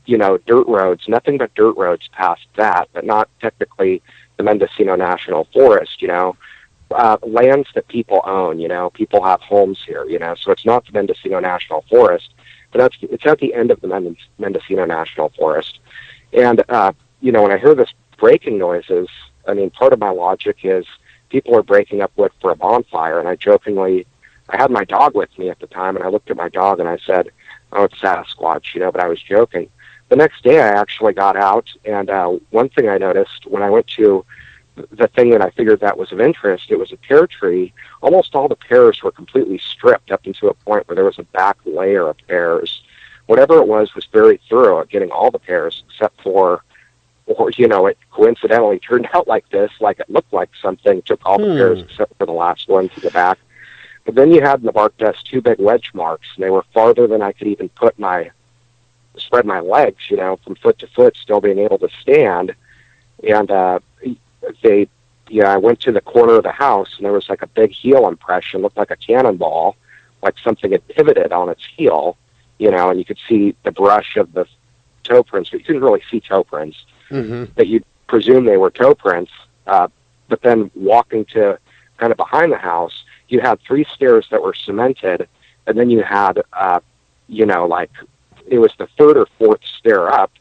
you know, dirt roads, nothing but dirt roads past that, but not technically the Mendocino National Forest, you know. Lands that people own, you know, people have homes here, you know, so it's not the Mendocino National Forest, but it's at the end of the Mendocino National Forest. And, you know, when I hear this breaking noises, I mean, part of my logic is people are breaking up wood for a bonfire, and I had my dog with me at the time, and I looked at my dog and I said, oh, it's Sasquatch, you know, but I was joking. The next day I actually got out, and one thing I noticed when I went to the thing that I figured that was of interest, it was a pear tree. Almost all the pears were completely stripped up into a point where there was a back layer of pears. Whatever it was very thorough at getting all the pears, except for, or, you know, it coincidentally turned out like this, like it looked like something took all the pears except for the last one to the back. But then you had in the bark dust two big wedge marks, and they were farther than I could even spread my legs, you know, from foot to foot, still being able to stand. And I went to the corner of the house, and there was like a big heel impression, looked like a cannonball, like something had pivoted on its heel, you know, and you could see the brush of the toe prints, but you couldn't really see toe prints. That you'd presume they were toe prints. But then walking to kind of behind the house, you had 3 stairs that were cemented, and then you had, you know, like it was the 3rd or 4th stair up,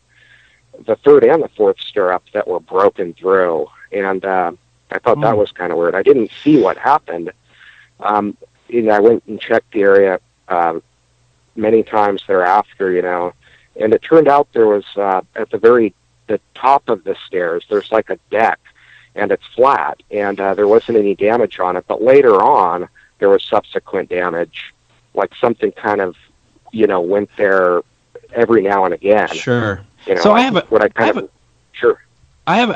the 3rd and the 4th stair up that were broken through. And I thought that was kind of weird. I didn't see what happened. You know, I went and checked the area many times thereafter, you know, and it turned out there was at the top of the stairs, there's like a deck, and it's flat, and there wasn't any damage on it. But later on, there was subsequent damage, like something kind of, you know, went there every now and again. Sure. You know, so I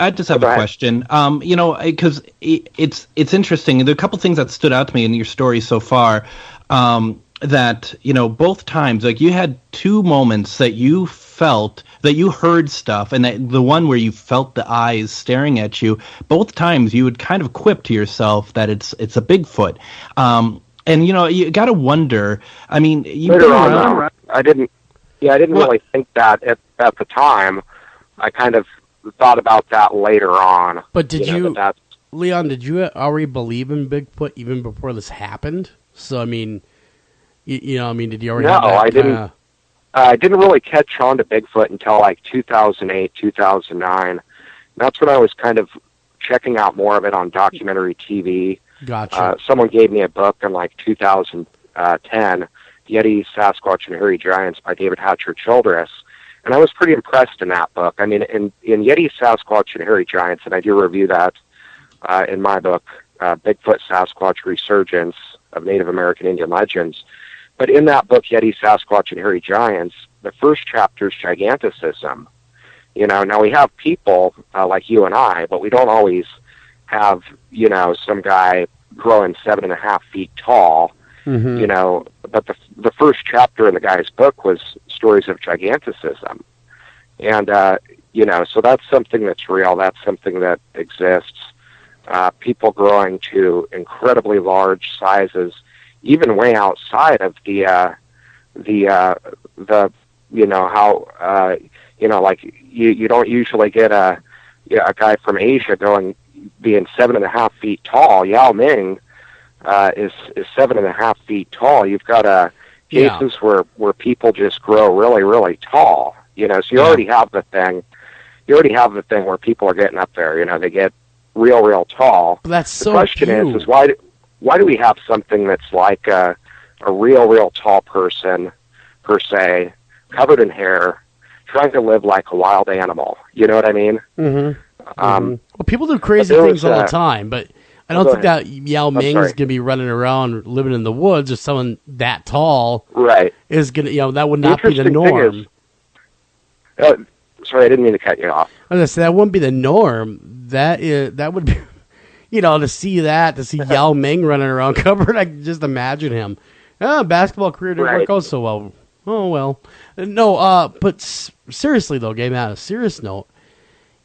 just have a question. You know, because it's interesting. There are a couple things that stood out to me in your story so far. That, you know, both times, like you had 2 moments that you felt that you heard stuff, and that the one where you felt the eyes staring at you, both times you would kind of quip to yourself that it's a Bigfoot. And, you know, you got to wonder, I mean, you've been around. I didn't really think that at the time. I kind of thought about that later on. But did you Leon, did you already believe in Bigfoot even before this happened? So, I mean, did you already have that I didn't. I didn't really catch on to Bigfoot until like 2008, 2009. That's when I was kind of checking out more of it on documentary TV. Gotcha. Someone gave me a book in like 2010, Yeti, Sasquatch, and Hairy Giants by David Hatcher Childress. And I was pretty impressed in that book. I mean, in Yeti, Sasquatch, and Hairy Giants, and I do review that in my book, Bigfoot, Sasquatch, Resurgence of Native American Indian Legends. But in that book, Yeti, Sasquatch, and Hairy Giants, the first chapter is giganticism. Now we have people like you and I, but we don't always have, some guy growing 7.5 feet tall. Mm-hmm. But the first chapter in the guy's book was stories of giganticism. And, so that's something that's real. That's something that exists. People growing to incredibly large sizes, even way outside of like you don't usually get a guy from Asia being 7.5 feet tall. Yao Ming is 7.5 feet tall. You've got cases where people just grow really, really tall. So you already have the thing. You already have the thing where people are getting up there. They get real, real tall. But that's the question is why do we have something that's like a real, real tall person per se, covered in hair, trying to live like a wild animal? You know what I mean? Mm-hmm. Well, people do crazy things all the time, but I don't think that Yao Ming's going to be running around living in the woods or someone that tall. Right. Is going to, that would not be the norm. Sorry, I didn't mean to cut you off. I was going to say, that wouldn't be the norm. That would be, to see Yao Ming running around covered, I can just imagine him. Basketball career didn't work out so well. Oh, well. No, but seriously, though, game on a serious note,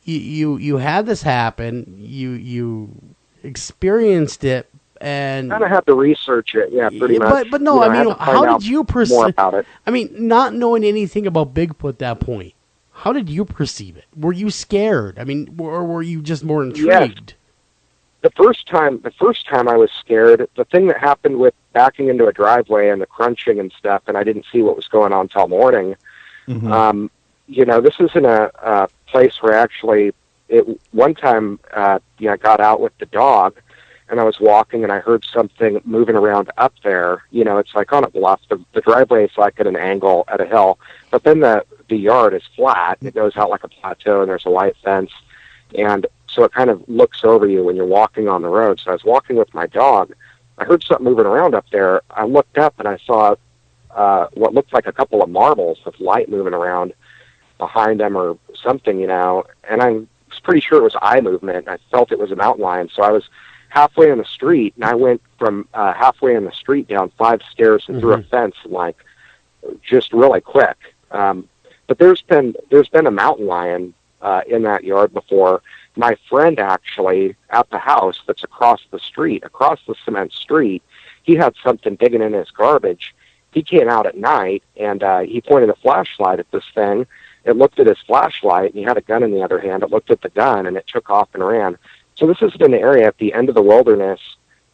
you had this happen, you experienced it, and kind of have to research it, pretty much. But no, how did you perceive more about it? Not knowing anything about Bigfoot at that point, how did you perceive it? Were you scared? Or were you just more intrigued? Yes. The first time I was scared. The thing that happened with backing into a driveway and the crunching and stuff, and I didn't see what was going on until morning. Mm-hmm. This isn't a place where actually. One time, I got out with the dog, and I was walking, and I heard something moving around up there. It's like on a bluff. The driveway is like at an angle at a hill, but then the yard is flat. It goes out like a plateau, and there's a white fence, and so it kind of looks over you when you're walking on the road. So I was walking with my dog. I heard something moving around up there. I looked up, and I saw what looked like a couple of marbles with light moving around behind them or something, and I was pretty sure it was eye movement. I felt it was a mountain lion. So I was halfway in the street, and I went from halfway in the street down 5 stairs and through a fence, just really quick. But there's been a mountain lion in that yard before. My friend actually at the house that's across the cement street, he had something digging in his garbage. He came out at night, and he pointed a flashlight at this thing. It looked at his flashlight, and he had a gun in the other hand. It looked at the gun, and it took off and ran. So this is an area at the end of the wilderness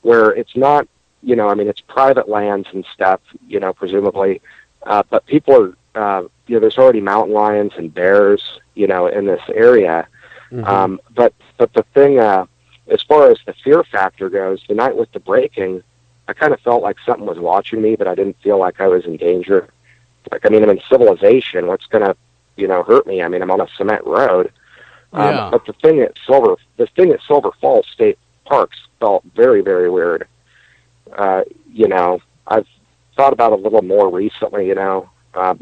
where it's not, it's private lands and stuff, presumably. But people are, there's already mountain lions and bears, in this area. Mm-hmm. But the thing, as far as the fear factor goes, the night with the breaking, I kind of felt like something was watching me, but I didn't feel like I was in danger. I'm in civilization. What's going to, hurt me? I'm on a cement road. But the thing at Silver Falls State Parks felt very, very weird. I've thought about it a little more recently, because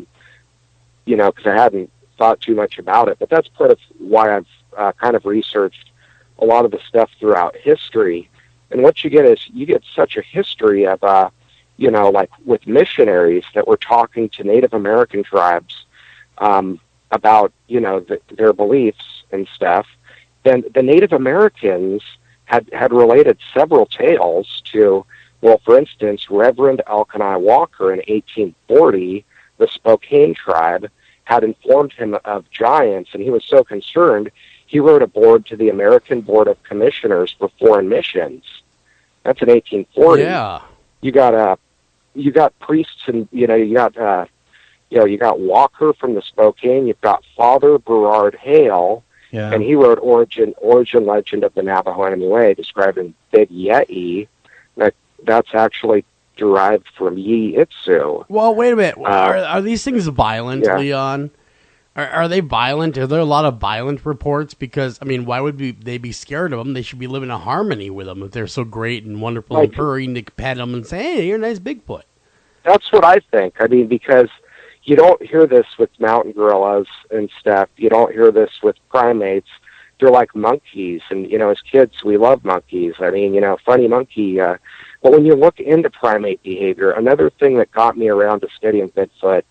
I hadn't thought too much about it. But that's part of why I've kind of researched a lot of the stuff throughout history. And what you get is such a history of, like with missionaries that were talking to Native American tribes about, their beliefs and stuff. Then the Native Americans had related several tales to, well, for instance, Reverend Elkanah Walker in 1840, the Spokane tribe, had informed him of giants, and he was so concerned, he wrote a board to the American Board of Commissioners for Foreign Missions. That's in 1840. Yeah. You got priests, and you got Walker from the Spokane. You've got Father Berard Hale, and he wrote Origin Legend of the Navajo Enemy Way, describing Big Yeti. That's actually derived from Yi Itsu. Well, wait a minute. Are these things violent, Leon? Are they violent? Are there a lot of violent reports? Because, I mean, why would they be scared of them? They should be living in harmony with them if they're so great and wonderful and purring. They pet them and say, hey, you're a nice Bigfoot. That's what I think. I mean, because you don't hear this with mountain gorillas and stuff. You don't hear this with primates. They're like monkeys. And, as kids, we love monkeys. I mean, funny monkey. But when you look into primate behavior, another thing that got me around to studying Bigfoot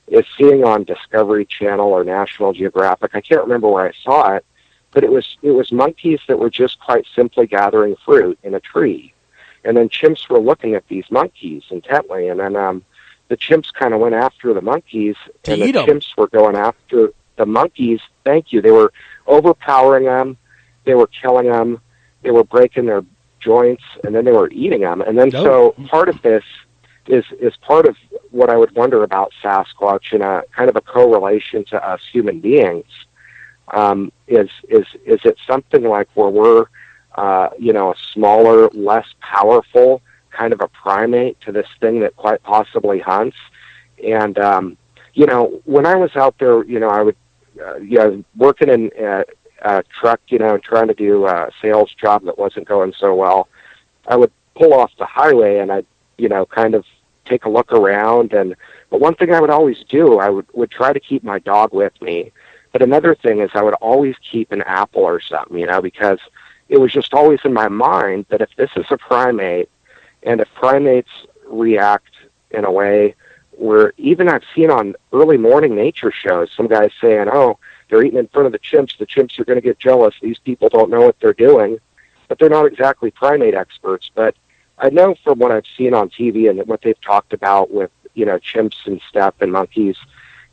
is seeing on Discovery Channel or National Geographic. I can't remember where I saw it, but it was monkeys that were just quite simply gathering fruit in a tree. And then chimps were looking at these monkeys intently, and then the chimps kind of went after the monkeys, and the chimps were going after the monkeys. Thank you. They were overpowering them. They were killing them. They were breaking their joints, and then they were eating them. And then so part of this is part of what I would wonder about Sasquatch and a kind of a correlation to us human beings. Is it something like where we're a smaller, less powerful kind of a primate to this thing that quite possibly hunts? And when I was out there, I would working in a truck, trying to do a sales job that wasn't going so well. I would pull off the highway and I'd kind of take a look around. But one thing I would always do, I would try to keep my dog with me. But another thing is I would always keep an apple or something, because it was just always in my mind that if this is a primate, and if primates react in a way where even I've seen on early morning nature shows, some guys saying, oh, they're eating in front of the chimps are going to get jealous, these people don't know what they're doing. But they're not exactly primate experts. But I know from what I've seen on TV and what they've talked about with, chimps and stuff and monkeys,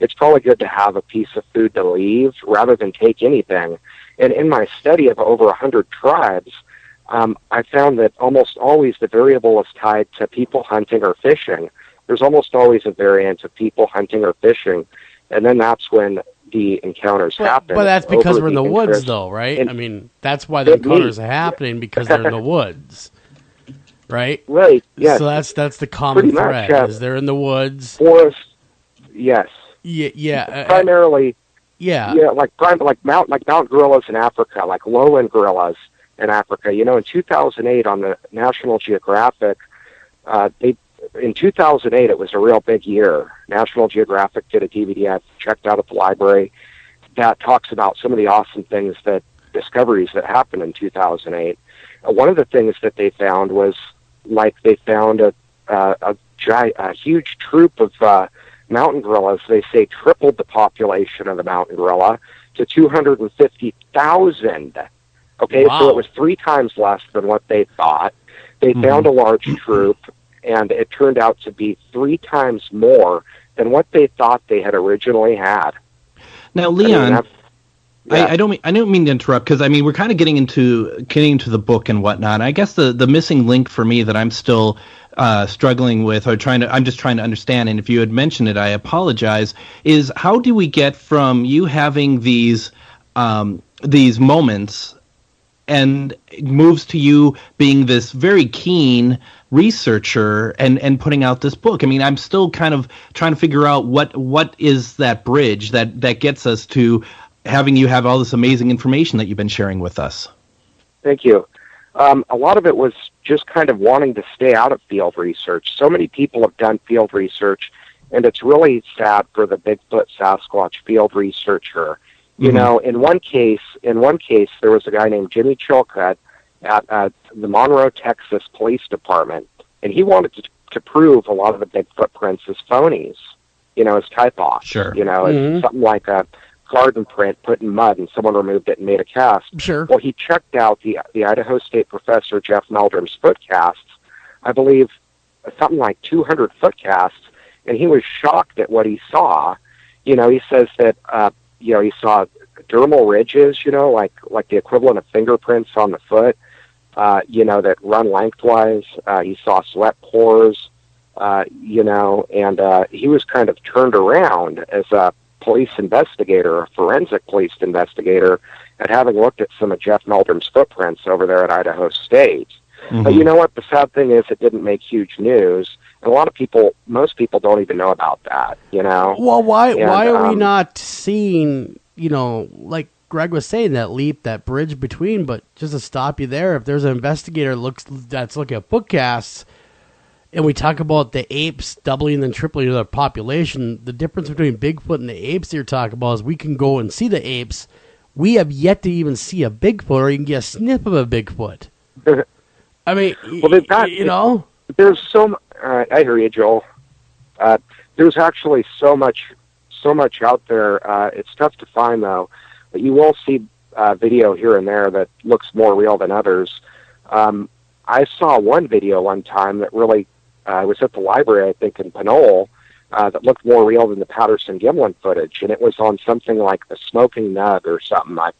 it's probably good to have a piece of food to leave rather than take anything. And in my study of over 100 tribes, I found that almost always the variable is tied to people hunting or fishing. There's almost always a variant of people hunting or fishing, and then that's when the encounters happen. But that's because we're in the woods, though, right? I mean, that's why the encounters are happening, because they're in the woods. Right? Right, yes. So that's the common thread, is they're in the woods. Forest, yes. Yeah. Primarily, yeah, like mountain gorillas in Africa, like lowland gorillas in Africa. In 2008 on the National Geographic, in 2008 it was a real big year. National Geographic did a DVD I checked out at the library that talks about some of the awesome discoveries that happened in 2008. One of the things that they found was they found a huge troop of mountain gorillas. They say tripled the population of the mountain gorilla to 250,000. Okay, wow. So it was 3 times less than what they thought. They found a large troop, and it turned out to be 3 times more than what they thought they had originally had. Now, Leon, I don't mean to interrupt, because we're kind of getting into the book and whatnot. I guess the missing link for me that I'm still struggling with, or I'm just trying to understand, and if you had mentioned it, I apologize, is how do we get from you having these moments and it moves to you being this very keen researcher and putting out this book? I'm still kind of trying to figure out what is that bridge that gets us to having you have all this amazing information that you've been sharing with us. Thank you. A lot of it was just kind of wanting to stay out of field research. So many people have done field research, and it's really sad for the Bigfoot Sasquatch field researcher. Mm-hmm. In one case, there was a guy named Jimmy Chilcutt at the Monroe, Texas Police Department, and he wanted to prove a lot of the Bigfoot prints as phonies, as type-offs. Sure. As something like a garden print put in mud and someone removed it and made a cast. Sure. Well, he checked out the Idaho State professor Jeff Meldrum's foot casts, I believe something like 200 foot casts, and he was shocked at what he saw. He says that he saw dermal ridges, like the equivalent of fingerprints on the foot, that run lengthwise. He saw sweat pores, and he was kind of turned around as a police investigator, a forensic police investigator, and having looked at some of Jeff Meldrum's footprints over there at Idaho State. Mm-hmm. But you know what? The sad thing is it didn't make huge news. And most people don't even know about that, Well, why are we not seeing, like Greg was saying, that leap, that bridge between? But just to stop you there, if there's an investigator that's looking at footcasts, and we talk about the apes doubling and tripling their population, the difference between Bigfoot and the apes you're talking about is we can go and see the apes. We have yet to even see a Bigfoot, or you can get a sniff of a Bigfoot. I mean, there's so I hear you, Joel. There's actually so much out there. It's tough to find, though. But you will see video here and there that looks more real than others. I saw one video one time that really was at the library, I think, in Pinole, that looked more real than the Patterson-Gimlin footage, and it was on something like the Smoking Nug or something. I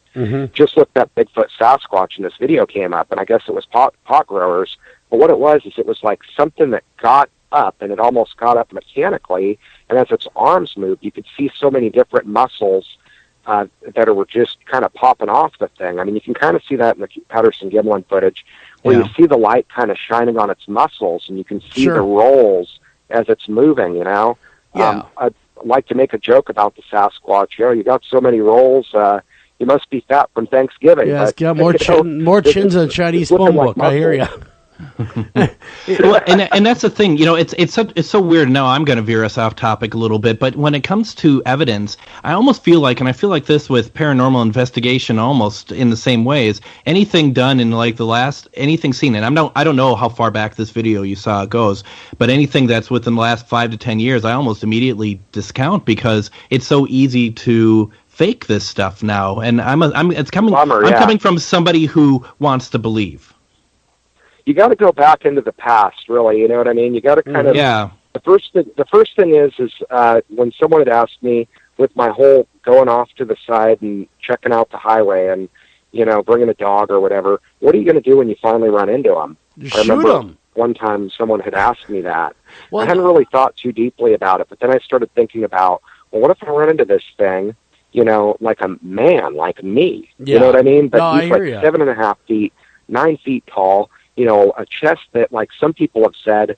just looked up Bigfoot Sasquatch, and this video came up, and I guess it was pot growers. But what it was like something that got up, and it almost got up mechanically, and as its arms moved, you could see so many different muscles that were just kind of popping off the thing. I mean, you can kind of see that in the Patterson-Gimlin footage, where you see the light kind of shining on its muscles, and you can see the rolls as it's moving, Yeah. I'd like to make a joke about the Sasquatch. You got so many rolls, you must be fat from Thanksgiving. Yeah, it's got more chins than a Chinese phone book. I hear you. Well, and that's the thing, it's so weird. Now I'm going to veer us off topic a little bit, but when it comes to evidence, I almost feel like, and I feel like this with paranormal investigation almost in the same way, is anything done in like anything seen, and I don't know how far back this video you saw goes, but anything that's within the last 5 to 10 years, I almost immediately discount because it's so easy to fake this stuff now, and I'm coming from somebody who wants to believe. You got to go back into the past, really. You know what I mean? You got to kind of. Yeah. The first thing is when someone had asked me with my whole going off to the side and checking out the highway and bringing a dog or whatever. What are you going to do when you finally run into them? I remember one time someone had asked me that. Well, I hadn't really thought too deeply about it, but then I started thinking about, well, what if I run into this thing, like a man, like me? Yeah. You know what I mean? But he's like 7.5 feet, 9 feet tall. A chest that, like some people have said,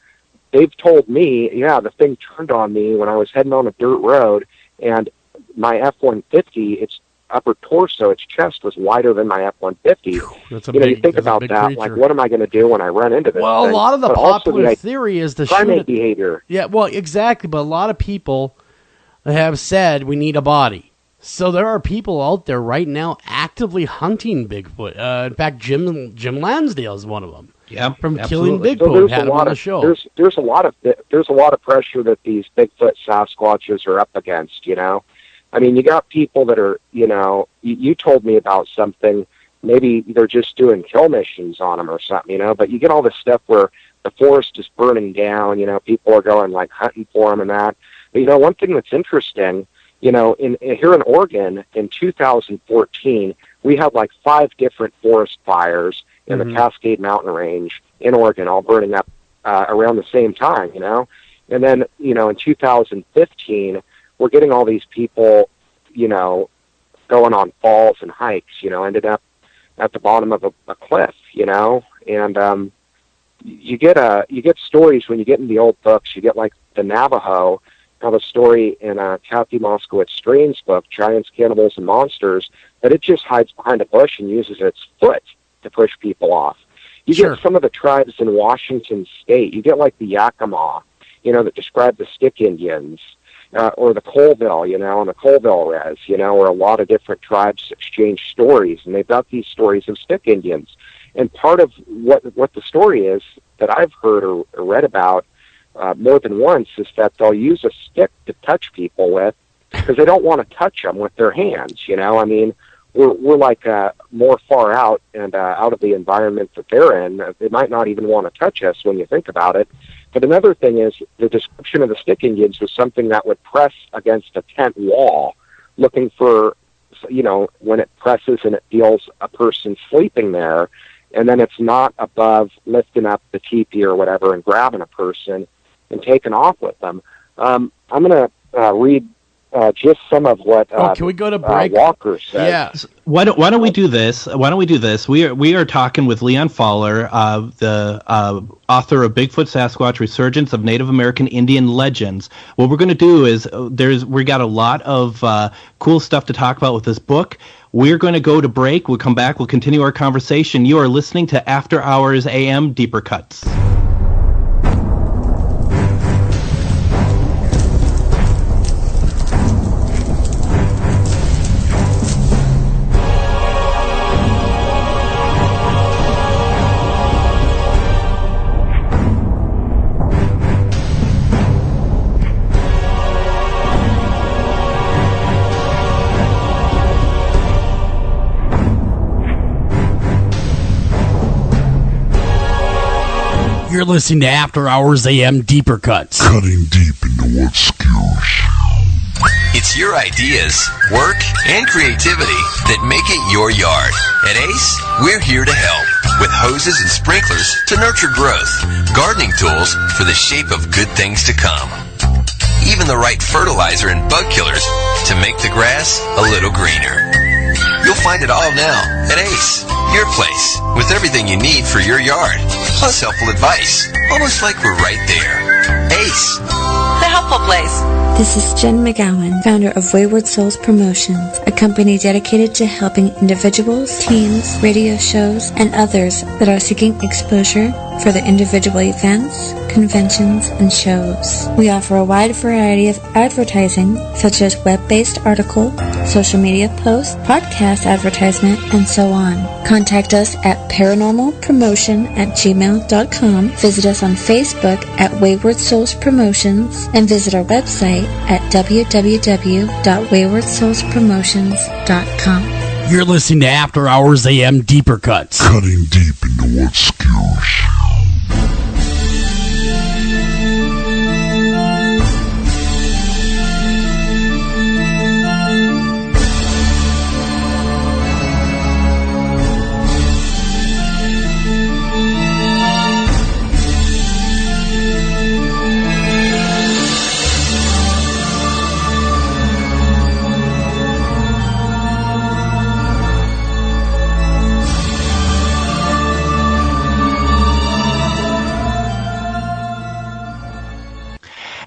they've told me, the thing turned on me when I was heading on a dirt road, and my F-150, its upper torso, its chest was wider than my F-150. That's you think about that, creature. Like, what am I going to do when I run into this Well, thing? a lot of the popular theory is the primate behavior. Yeah, well, exactly, but a lot of people have said we need a body. So there are people out there right now actively hunting Bigfoot. In fact, Jim Lansdale is one of them. Yeah, from absolutely. Killing Bigfoot, had him on the show. There's a lot of pressure that these Bigfoot Sasquatches are up against. I mean, you got people that are, you told me about something. Maybe they're just doing kill missions on them or something, But you get all this stuff where the forest is burning down. People are going like hunting for them and that. But one thing that's interesting. Here in Oregon in 2014, we had like 5 different forest fires in the Cascade Mountain Range in Oregon, all burning up around the same time, And then, in 2015, we're getting all these people, going on falls and hikes, ended up at the bottom of a cliff, And you get stories when you get in the old books. You get like the Navajo. Have a story in Kathy Moskowitz Strain's book, Giants, Cannibals, and Monsters, that it just hides behind a bush and uses its foot to push people off. You get some of the tribes in Washington State. You get like the Yakima, that describe the Stick Indians, or the Colville, on the Colville Res, where a lot of different tribes exchange stories, and they've got these stories of Stick Indians. And part of what the story is that I've heard or read about more than once is that they'll use a stick to touch people with because they don't want to touch them with their hands. I mean, we're like more far out and out of the environment that they're in. They might not even want to touch us when you think about it. But another thing is the description of the Stick Indians was something that would press against a tent wall looking for when it presses and it feels a person sleeping there, and then it's not above lifting up the teepee or whatever and grabbing a person and taking off with them. I'm going to read just some of what can we go to break? Walker said. Yeah. Why don't we do this? We are talking with Leon Pfaller, the author of Bigfoot, Sasquatch, Resurgence of Native American Indian Legends. What we're going to do is we got a lot of cool stuff to talk about with this book. We're going to go to break. We'll come back. We'll continue our conversation. You are listening to After Hours AM Deeper Cuts. You're listening to After Hours AM Deeper Cuts. Cutting deep into what skews. It's your ideas, work, and creativity that make it your yard. At ACE, we're here to help with hoses and sprinklers to nurture growth, gardening tools for the shape of good things to come, even the right fertilizer and bug killers to make the grass a little greener. You'll find it all now at ACE, your place, with everything you need for your yard, plus helpful advice, almost like we're right there. ACE, the helpful place. This is Jen McGowan, founder of Wayward Souls Promotions, a company dedicated to helping individuals, teams, radio shows, and others that are seeking exposure for their individual events, conventions, and shows. We offer a wide variety of advertising, such as web-based article, social media posts, podcast advertisement, and so on. Contact us at paranormalpromotion@gmail.com, visit us on Facebook at Wayward Souls Promotions, and visit our website at www.waywardsoulspromotions.com. You're listening to After Hours AM Deeper Cuts. Cutting deep into what skews.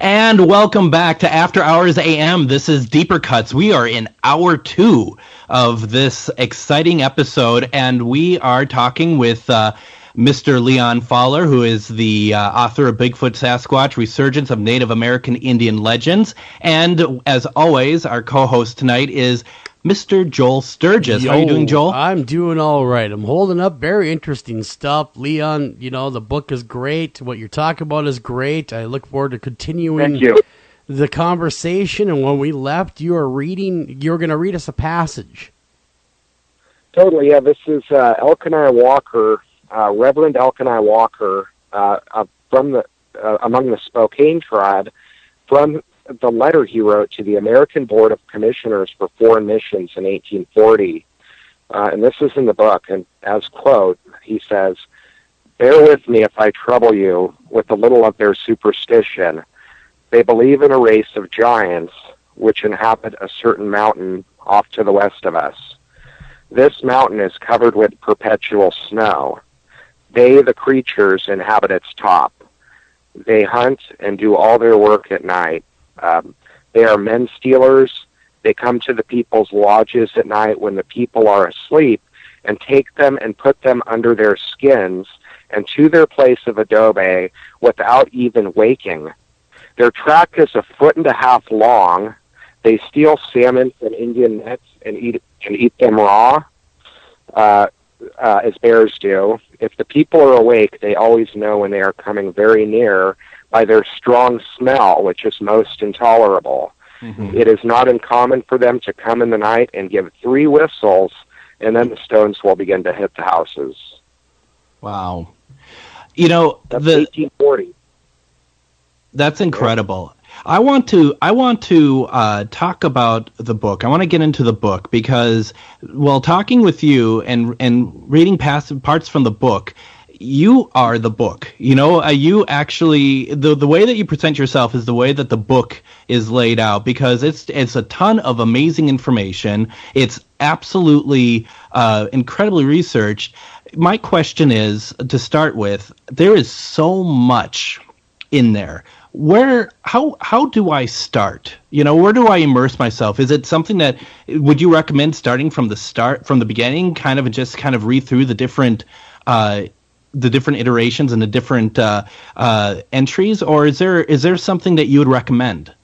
And welcome back to After Hours AM. This is Deeper Cuts. We are in hour 2 of this exciting episode, and we are talking with Mr. Leon Pfaller, who is the author of Bigfoot, Sasquatch, Resurgence of Native American Indian Legends. And as always, our co-host tonight is Mr. Joel Sturgis. How are you doing, Joel? I'm doing all right. I'm holding up. Very interesting stuff. Leon, the book is great. What you're talking about is great. I look forward to continuing the conversation. And when we left, you were going to read us a passage. Totally, yeah. This is Elkanah Walker, Reverend Elkanah Walker, from among the Spokane tribe, from the letter he wrote to the American Board of Commissioners for Foreign Missions in 1840. And this is in the book, and as quote, he says, "Bear with me if I trouble you with a little of their superstition. They believe in a race of giants which inhabit a certain mountain off to the west of us. This mountain is covered with perpetual snow. They, the creatures, inhabit its top. They hunt and do all their work at night. They are men stealers. They come to the people's lodges at night when the people are asleep and take them and put them under their skins and to their place of adobe without even waking. Their track is 1.5 feet long. They steal salmon from Indian nets and eat them raw, as bears do. If the people are awake, they always know when they are coming very near by their strong smell, which is most intolerable. Mm-hmm. It is not uncommon for them to come in the night and give 3 whistles, and then the stones will begin to hit the houses." Wow. That's 1840. That's incredible. I want to talk about the book. I want to get into the book because while talking with you and reading past parts from the book, you are the book. You actually the way that you present yourself is the way that the book is laid out, because it's a ton of amazing information. It's absolutely incredibly researched. My question is, to start with, there is so much in there. How do I start? Where do I immerse myself? Is it something that would you recommend starting from the beginning, kind of read through the different iterations and the different entries, or is there something that you would recommend?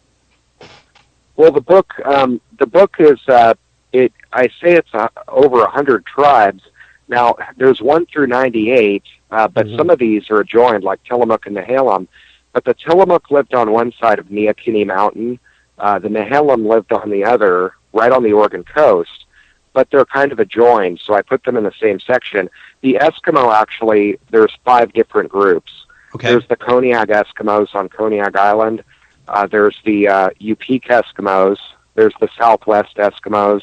Well, the book is I say it's over 100 tribes. Now, there's 1 through 98, but some of these are adjoined, like Tillamook and Nehalem. But the Tillamook lived on one side of Neahkini Mountain. The Nehalem lived on the other, right on the Oregon coast. But they're kind of adjoined, so I put them in the same section. The Eskimo, actually, there's 5 different groups. Okay. There's the Koniag Eskimos on Koniag Island. There's the Yupik Eskimos. There's the Southwest Eskimos.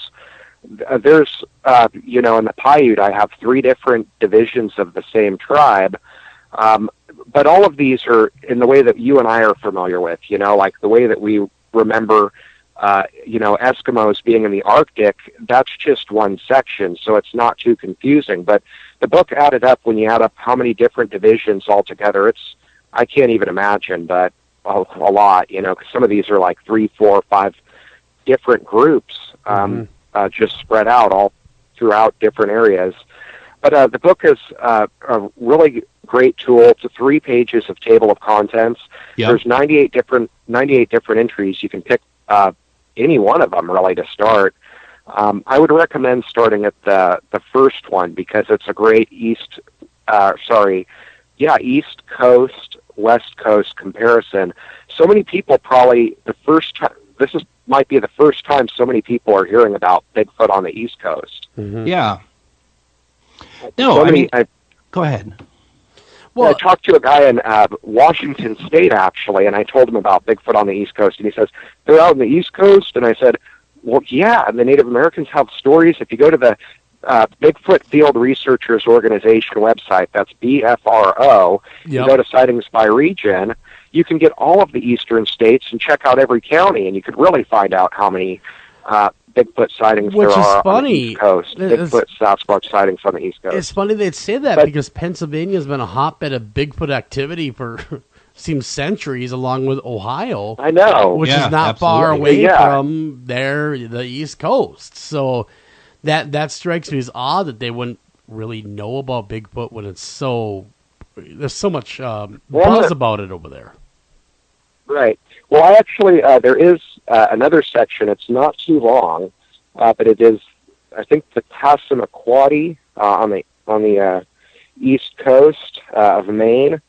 There's, in the Paiute, I have 3 different divisions of the same tribe. But all of these are in the way that you and I are familiar with, like the way that we remember, Eskimos being in the Arctic. That's just one section, so it's not too confusing. But the book added up, when you add up how many different divisions altogether, I can't even imagine, but a lot, because some of these are like 3, 4, 5 different groups, just spread out all throughout different areas. But the book is a really great tool. It's 3 pages of table of contents. Yep. There's 98 different entries. You can pick any one of them really to start. I would recommend starting at the first one, because it's a great East Coast, West Coast comparison. So many people probably might be the first time so many people are hearing about Bigfoot on the East Coast. Mm-hmm. Yeah. No, go ahead. Well, I talked to a guy in Washington State, actually, and I told him about Bigfoot on the East Coast, and he says, they're out on the East Coast? And I said, well, yeah, and the Native Americans have stories. If you go to the Bigfoot Field Researchers Organization website, that's BFRO, you go to sightings by region, you can get all of the eastern states and check out every county, and you could really find out how many Bigfoot sightings there are on the East Coast. Bigfoot, Sasquatch sightings on the East Coast. It's funny they'd say that, because Pennsylvania's been a hotbed of Bigfoot activity for seems centuries, along with Ohio. I know, which is not far away from the East Coast. So that strikes me as odd that they wouldn't really know about Bigfoot when there's so much buzz about it over there. Right. Well, I actually there is another section. It's not too long, but it is, I think, the Passamaquoddy on the East Coast of Maine,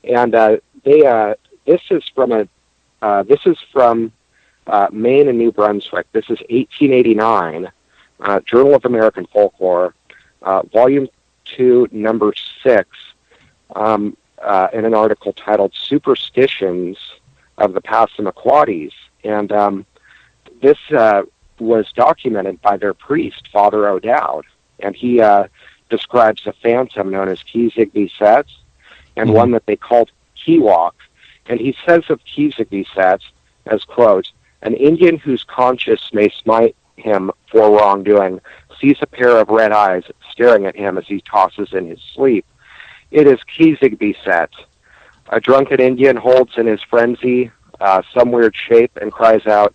and this is from Maine and New Brunswick. This is 1889, Journal of American Folklore, Volume 2, Number 6, in an article titled "Superstitions of the Passamaquoddies," and this was documented by their priest, Father O'Dowd, and he describes a phantom known as Keezigbe-Set, and one that they called Kiwak, and he says of Keezigbe-Set, as quote, "An Indian whose conscience may smite him for wrongdoing sees a pair of red eyes staring at him as he tosses in his sleep. It is Keezigbe-Set. A drunken Indian holds in his frenzy some weird shape and cries out,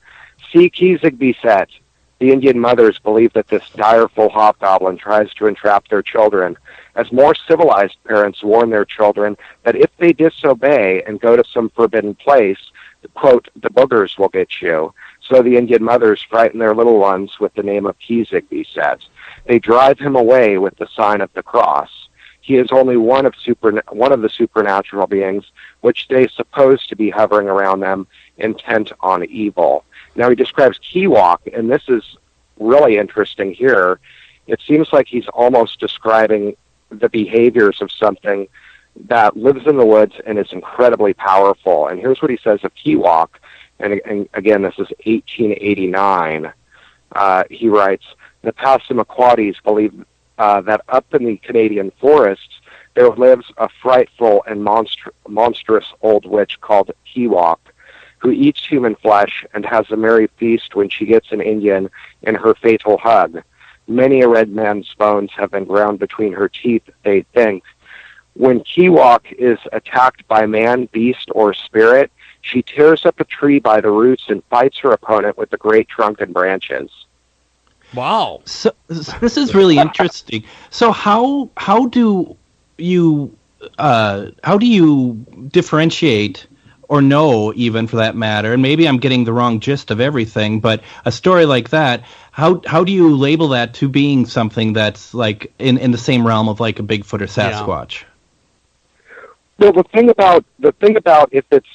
'See Keezigbe-Set.' The Indian mothers believe that this direful hobgoblin tries to entrap their children, as more civilized parents warn their children that if they disobey and go to some forbidden place, quote, 'the boogers will get you.' So the Indian mothers frighten their little ones with the name of Keezigbe-Set. They drive him away with the sign of the cross. He is only one of the supernatural beings which they suppose to be hovering around them, intent on evil." Now he describes Kiwak, and this is really interesting here. It seems like he's almost describing the behaviors of something that lives in the woods and is incredibly powerful. And here's what he says of Kiwak. and again, this is 1889. He writes, the Passamaquoddies believe that up in the Canadian forests there lives a frightful and monstrous old witch called Kiwak, who eats human flesh and has a merry feast when she gets an Indian in her fatal hug. Many a red man's bones have been ground between her teeth, they think. When Kiwak is attacked by man, beast, or spirit, she tears up a tree by the roots and fights her opponent with the great trunk and branches. Wow. So this is really interesting. So how do you differentiate, or know even for that matter, and maybe I'm getting the wrong gist of everything, but a story like that, how do you label that to being something that's like in the same realm of like a Bigfoot or Sasquatch? Well, the thing about if it's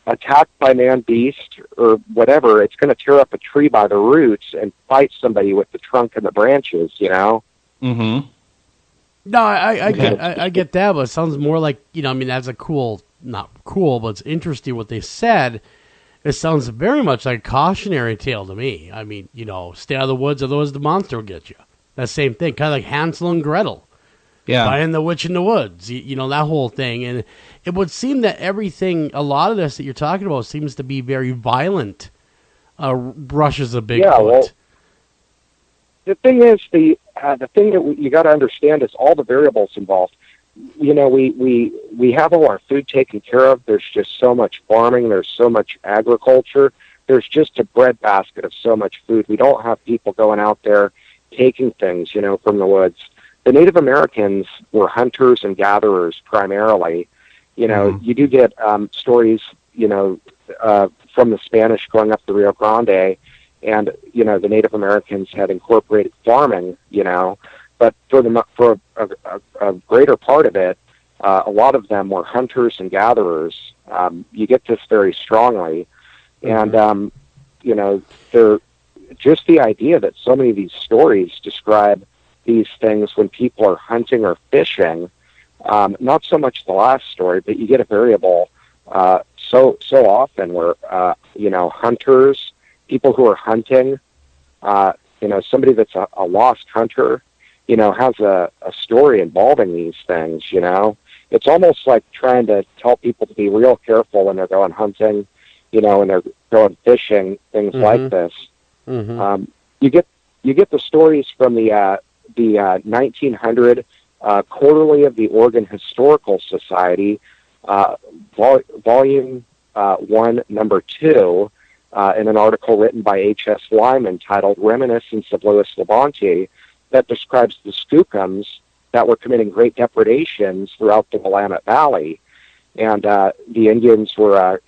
attacked by man, beast, or whatever, it's going to tear up a tree by the roots and fight somebody with the trunk and the branches, you know? Mm-hmm. No, I get that, but it sounds more like, I mean, that's a not cool, but it's interesting what they said. It sounds very much like a cautionary tale to me. I mean, stay out of the woods, otherwise the monster will get you. That same thing, kind of like Hansel and Gretel. Yeah. Finding the witch in the woods, that whole thing. And it would seem that a lot of this that you're talking about seems to be very violent brushes of Bigfoot. Yeah, well, the thing is, the thing that you got to understand is all the variables involved. We have all our food taken care of. There's just so much farming. There's so much agriculture. There's just a breadbasket of so much food. We don't have people going out there taking things, from the woods. The Native Americans were hunters and gatherers primarily. You do get stories, from the Spanish going up the Rio Grande, and the Native Americans had incorporated farming. But for a greater part of it, a lot of them were hunters and gatherers. You get this very strongly, and they're just the idea that so many of these stories describe these things when people are hunting or fishing. Not so much the last story, but you get a variable so often where hunters, people who are hunting, somebody that's a lost hunter, has a story involving these things. It's almost like trying to tell people to be real careful when they're going hunting, and they're going fishing, things like this. Mm-hmm. You get the stories from the 1900 Quarterly of the Oregon Historical Society, Volume 1, Number 2, in an article written by H.S. Lyman titled Reminiscence of Louis Labonte, that describes the Skookums that were committing great depredations throughout the Willamette Valley. And the Indians were,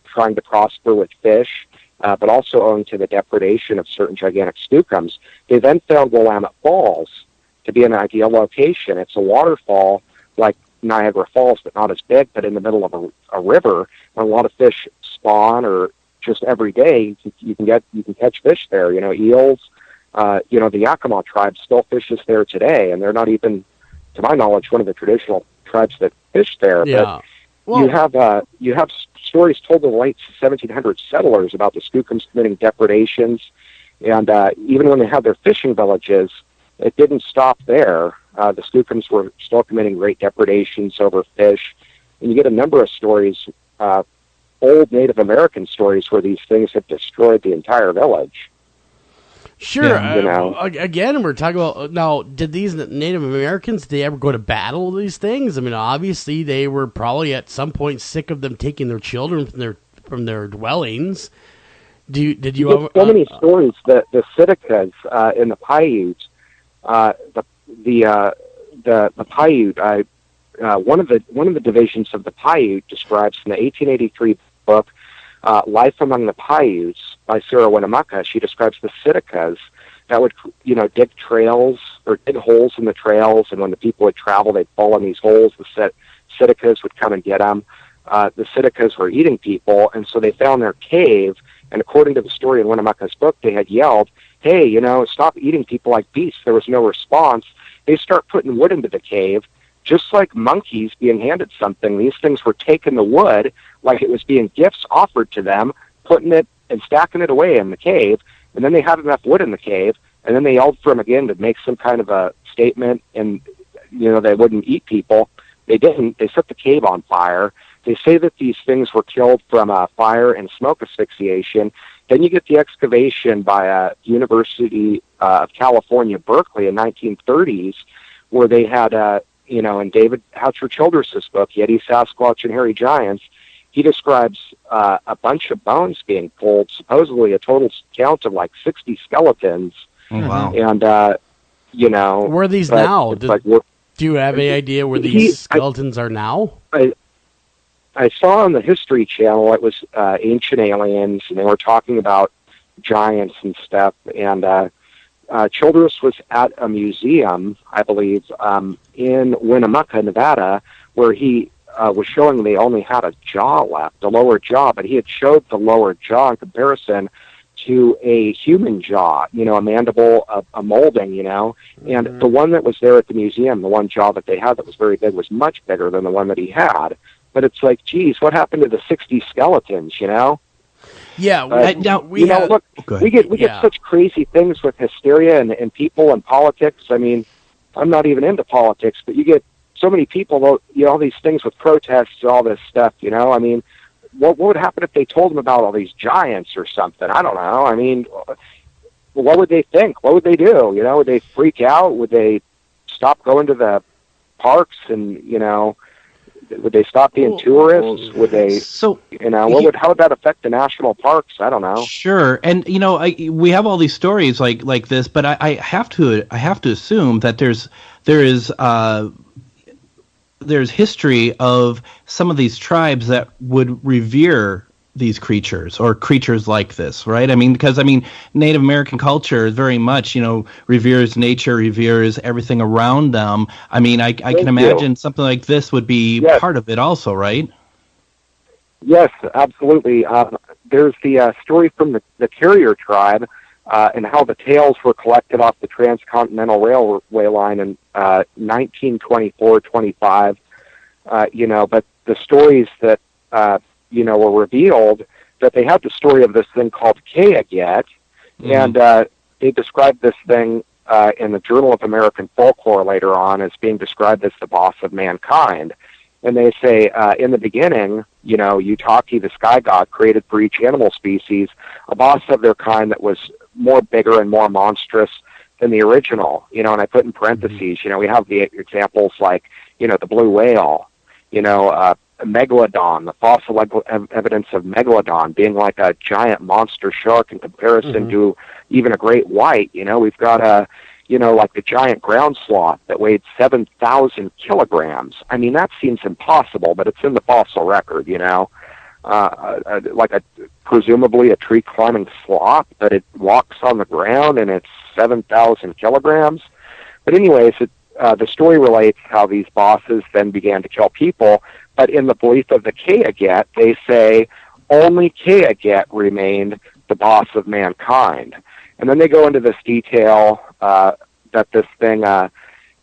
trying to prosper with fish, but also owing to the depredation of certain gigantic Skookums. They then found Willamette Falls to be an ideal location. It's a waterfall like Niagara Falls, but not as big, but in the middle of a river, where a lot of fish spawn, or just every day you can catch fish there. Eels. The Yakima tribe still fishes there today, and they're not even, to my knowledge, one of the traditional tribes that fish there. Yeah. But you have stories told in the late 1700 settlers about the Skookums committing depredations, and even when they had their fishing villages, it didn't stop there. The Skookums were still committing great depredations over fish, and you get a number of stories, old Native American stories, where these things have destroyed the entire village. Sure. Again, we're talking about, now, did these Native Americans, did they ever go to battle with these things? I mean, obviously, they were probably at some point sick of them taking their children from their dwellings. Did you ever... So many stories. The Sidicas in the Paiute, the Paiute, one of the divisions of the Paiute describes in the 1883 book, Life Among the Paiutes by Sarah Winnemucca. She describes the Sidicas that would, dig trails or dig holes in the trails, and when the people would travel, they'd fall in these holes. The Sidicas would come and get them. The Sidicas were eating people, and so they found their cave, and according to the story in Winnemucca's book, they had yelled, hey, stop eating people like beasts. There was no response. They start putting wood into the cave, just like monkeys being handed something. These things were taking the wood like it was being gifts offered to them, putting it and stacking it away in the cave, and then they had enough wood in the cave, and then they yelled for him again to make some kind of a statement, and, they wouldn't eat people. They didn't. They set the cave on fire. They say that these things were killed from fire and smoke asphyxiation. Then you get the excavation by University of California, Berkeley in 1930s, where they had, in David Houcher Childress's book, Yeti, Sasquatch, and Hairy Giants, he describes a bunch of bones being pulled, supposedly a total count of like 60 skeletons. Oh, wow. And, where are these now? Do you have any idea where these skeletons are now? I saw on the History Channel, it was Ancient Aliens, and they were talking about giants and stuff. And Childress was at a museum, I believe, in Winnemucca, Nevada, where he was showing they only had a jaw left, the lower jaw, but he had showed the lower jaw in comparison to a human jaw, a mandible, a molding, and the one that was there at the museum, the one jaw that they had that was very big, was much bigger than the one that he had. But it's like, geez, what happened to the 60 skeletons, Yeah, we get such crazy things with hysteria and people and politics. I mean, I'm not even into politics, but you get so many people, all these things with protests and all this stuff, I mean, what would happen if they told them about all these giants or something? I don't know. I mean, what would they think? What would they do? Would they freak out? Would they stop going to the parks and, would they stop being tourists? Would they, how would that affect the national parks? I don't know. Sure. And, we have all these stories like this, but I have to assume that there's history of some of these tribes that would revere these creatures or creatures like this, right? I mean, because Native American culture is very much, reveres nature, reveres everything around them. I mean, I can imagine something like this would be part of it also, right? Yes, absolutely. There's the story from the Carrier tribe and how the tails were collected off the Transcontinental Railway line in 1924-25. But the stories that were revealed, that they had the story of this thing called Kayaget, and they described this thing in the Journal of American Folklore later on as being described as the boss of mankind. And they say, in the beginning, Utaki, the sky god, created for each animal species a boss of their kind that was more bigger and more monstrous than the original, and I put in parentheses, we have the examples like, the blue whale, Megalodon, the fossil evidence of Megalodon being like a giant monster shark in comparison to even a great white. We've got like the giant ground sloth that weighed 7,000 kilograms. I mean, that seems impossible, but it's in the fossil record, like presumably a tree climbing sloth, but it walks on the ground and it's 7,000 kilograms. But anyways, the story relates how these bosses then began to kill people, but in the belief of the Kayaget, they say only Kayaget remained the boss of mankind. And then they go into this detail that this thing, a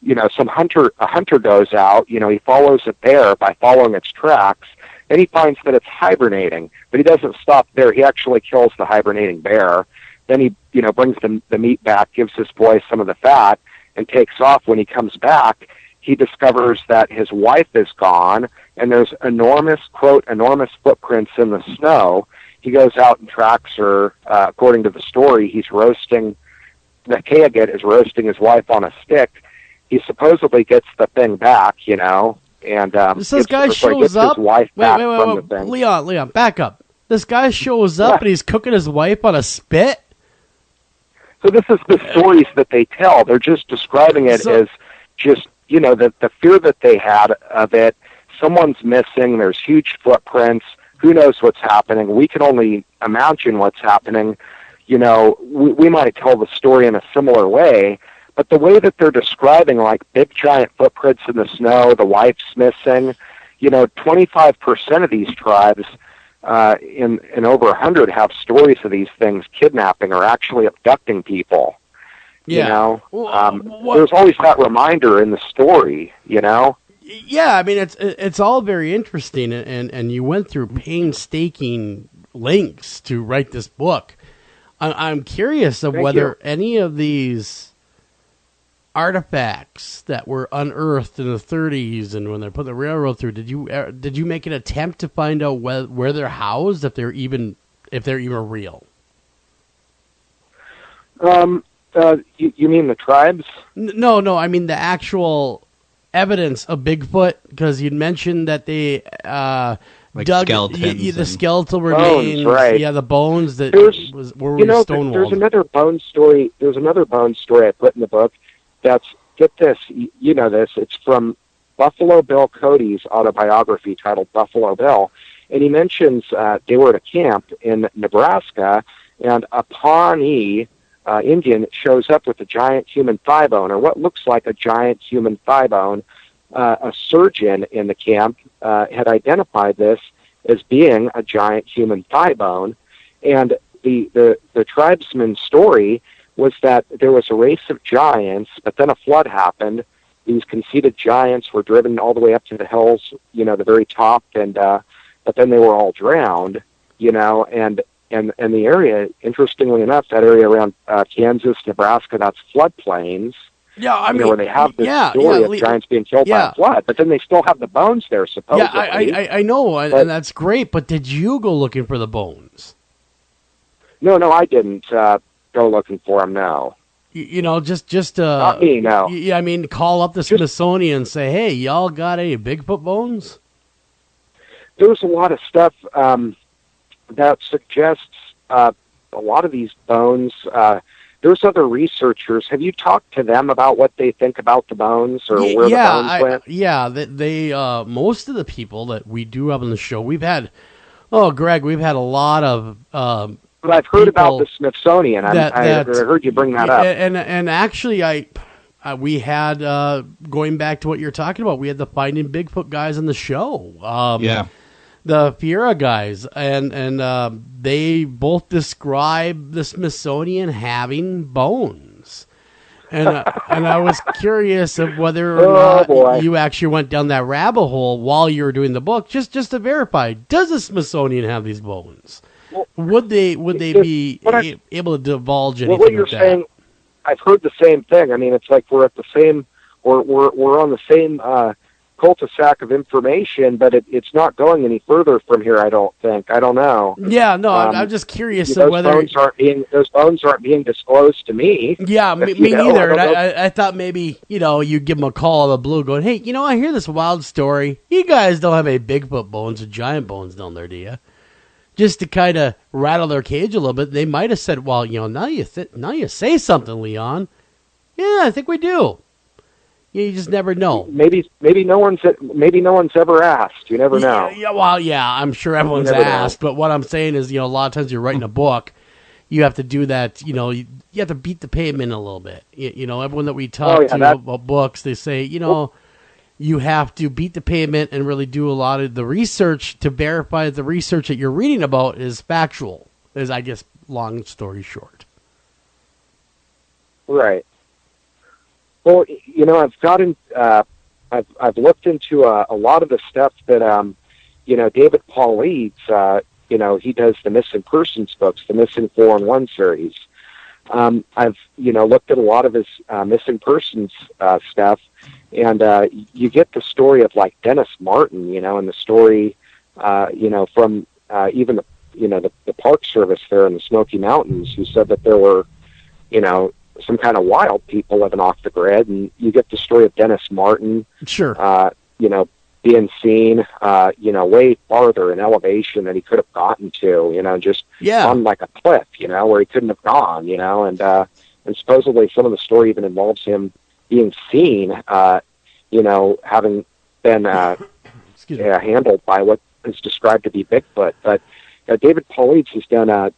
hunter goes out, he follows a bear by following its tracks, and he finds that it's hibernating, but he doesn't stop there. He actually kills the hibernating bear. Then he, brings the meat back, gives his boy some of the fat, and takes off. When he comes back, he discovers that his wife is gone, and there's enormous footprints in the snow. He goes out and tracks her. According to the story, the Kayaget is roasting his wife on a stick. He supposedly gets the thing back, and this guy shows up. Wait, Leon, back up. This guy shows up and he's cooking his wife on a spit. So this is the stories that they tell. They're just describing it as just, the fear that they had of it. Someone's missing. There's huge footprints. Who knows what's happening? We can only imagine what's happening. We might tell the story in a similar way, but the way that they're describing, like big giant footprints in the snow, the wife's missing, 25% of these tribes in over 100 have stories of these things kidnapping or actually abducting people. Yeah. There's always that reminder in the story, Yeah, I mean, it's all very interesting, and you went through painstaking links to write this book. I'm curious of whether any of these artifacts that were unearthed in the 30s and when they put the railroad through, did you make an attempt to find out where they're housed, if they're even real? You mean the tribes? No, I mean the actual evidence of Bigfoot, because you'd mentioned that they dug the skeletal remains, right? Yeah, the bones that were stonewalled. There's another bone story. There's another bone story I put in the book. That's, get this, you know this. It's from Buffalo Bill Cody's autobiography titled Buffalo Bill, and he mentions they were at a camp in Nebraska, and a Pawnee Indian shows up with a giant human thigh bone, or what looks like a giant human thigh bone. A surgeon in the camp had identified this as being a giant human thigh bone, and the tribesman's story was that there was a race of giants, but then a flood happened. These conceited giants were driven all the way up to the hills, the very top, and but then they were all drowned, and the area, interestingly enough, that area around Kansas, Nebraska, that's floodplains. Yeah, I mean, where they have this story of giants being killed by a flood, but then they still have the bones there, supposedly. Yeah, I know, and that's great, but did you go looking for the bones? No, I didn't go looking for them, no. Just not me, no. Yeah, I mean, call up the Smithsonian and say, hey, y'all got any Bigfoot bones? There's a lot of stuff that suggests a lot of these bones. There's other researchers. Have you talked to them about what they think about the bones or where the bones went? Yeah, they most of the people that we do have on the show, we've had a lot of but I've heard about the Smithsonian. I heard you bring that up. And actually, we had, going back to what you're talking about, we had the Finding Bigfoot guys on the show. The Fiera guys, and they both describe the Smithsonian having bones. And I was curious of whether or not you actually went down that rabbit hole while you were doing the book, just to verify, does the Smithsonian have these bones? Would they be able to divulge anything what you're like that? saying, I've heard the same thing. I mean, it's like we're at the same, we're on the same cul-de-sac of information, but it's not going any further from here, I don't think. I don't know. Yeah, no, I'm just curious of whether those bones aren't being disclosed to me. Yeah, me neither. And I thought maybe, you give them a call out of the blue going, hey, I hear this wild story. You guys don't have any Bigfoot bones or giant bones down there, do you? Just to kind of rattle their cage a little bit. They might have said, well, now you say something, Leon. Yeah, I think we do. You just never know. Maybe no one's ever asked. You never know. Yeah, I'm sure everyone's asked. But what I'm saying is, a lot of times you're writing a book, you have to do that. You have to beat the pavement a little bit. Everyone that we talk to about books, they say, you have to beat the pavement and really do a lot of the research to verify that the research that you're reading about is factual. Is, I guess, long story short. Right. Well, I've gotten, I've looked into a lot of the stuff that, David Paul Leeds, he does the Missing Persons books, the Missing 4-in-1 series. I've, looked at a lot of his Missing Persons stuff, and you get the story of, like, Dennis Martin, and the story, from even, the Park Service there in the Smoky Mountains, who said that there were, some kind of wild people living off the grid, and you get the story of Dennis Martin, being seen, way farther in elevation than he could have gotten to, just on like a cliff, where he couldn't have gone, and supposedly some of the story even involves him being seen, having been handled by what is described to be Bigfoot. But David Paul Leeds has done,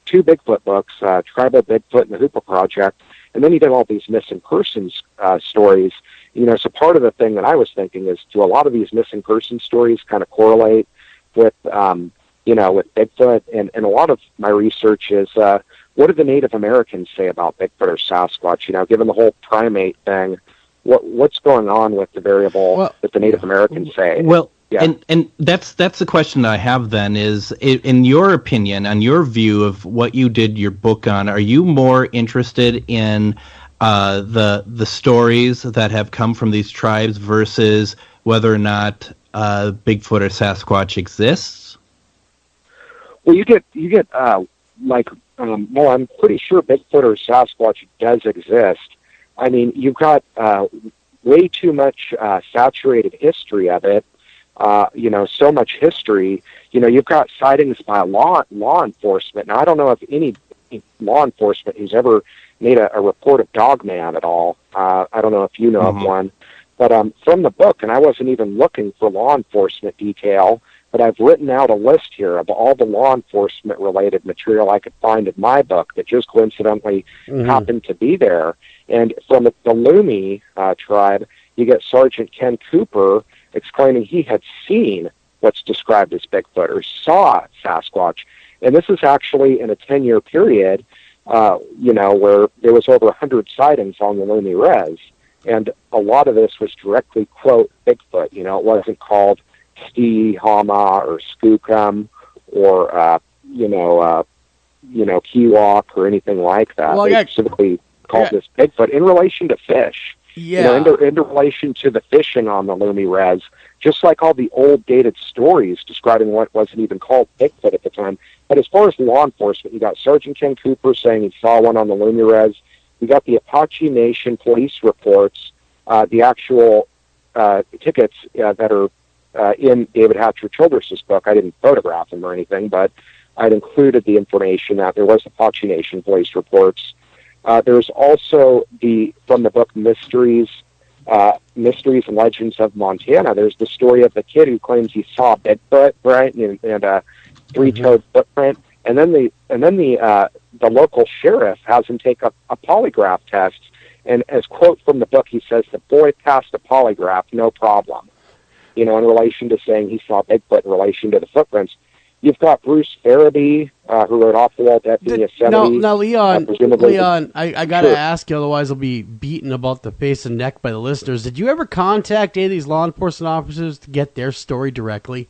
2 Bigfoot books, Tribal Bigfoot and the Hoopa Project, and then he did all these Missing Persons stories. So part of the thing that I was thinking is, do a lot of these Missing Persons stories kind of correlate with, with Bigfoot? And a lot of my research is, what do the Native Americans say about Bigfoot or Sasquatch? Given the whole primate thing, what's going on with the variable that the Native Americans say? Well, Yeah. And that's the question that I have then is, in your opinion, on your view of what you did your book on, are you more interested in the stories that have come from these tribes versus whether or not Bigfoot or Sasquatch exists? Well, you get well, I'm pretty sure Bigfoot or Sasquatch does exist. I mean, you've got way too much saturated history of it. So much history. You've got sightings by law enforcement. Now, I don't know if any law enforcement who's ever made a report of Dogman at all. I don't know if you know of one. But from the book, and I wasn't even looking for law enforcement detail, but I've written out a list here of all the law enforcement-related material I could find in my book that just coincidentally happened to be there. And from the Lumi tribe, you get Sergeant Ken Cooper exclaiming he had seen what's described as Bigfoot or saw Sasquatch. And this is actually in a 10-year period, where there was over 100 sightings on the Lumi Res. And a lot of this was directly, quote, Bigfoot. It wasn't called Hama or Skookum or, Kiwak or anything like that. They specifically called this Bigfoot in relation to fish. Yeah. In relation to the fishing on the Lumi Res, just like all the old dated stories describing what wasn't even called Bigfoot at the time. But as far as law enforcement, you got Sergeant Ken Cooper saying he saw one on the Lumi Res. You got the Apache Nation police reports, the actual tickets that are in David Hatcher Childress's book. I didn't photograph them or anything, but I'd included the information that there was Apache Nation police reports. There's also from the book Mysteries and Legends of Montana. There's the story of the kid who claims he saw Bigfoot, right, and a three-toed footprint. And then the local sheriff has him take a polygraph test. And as quote from the book, he says the boy passed a polygraph, no problem. In relation to saying he saw Bigfoot in relation to the footprints. You've got Bruce Farabee, who wrote Off the Wall Death in Yosemite. Now, Leon, I got to ask you, otherwise I'll be beaten about the face and neck by the listeners. Did you ever contact any of these law enforcement officers to get their story directly?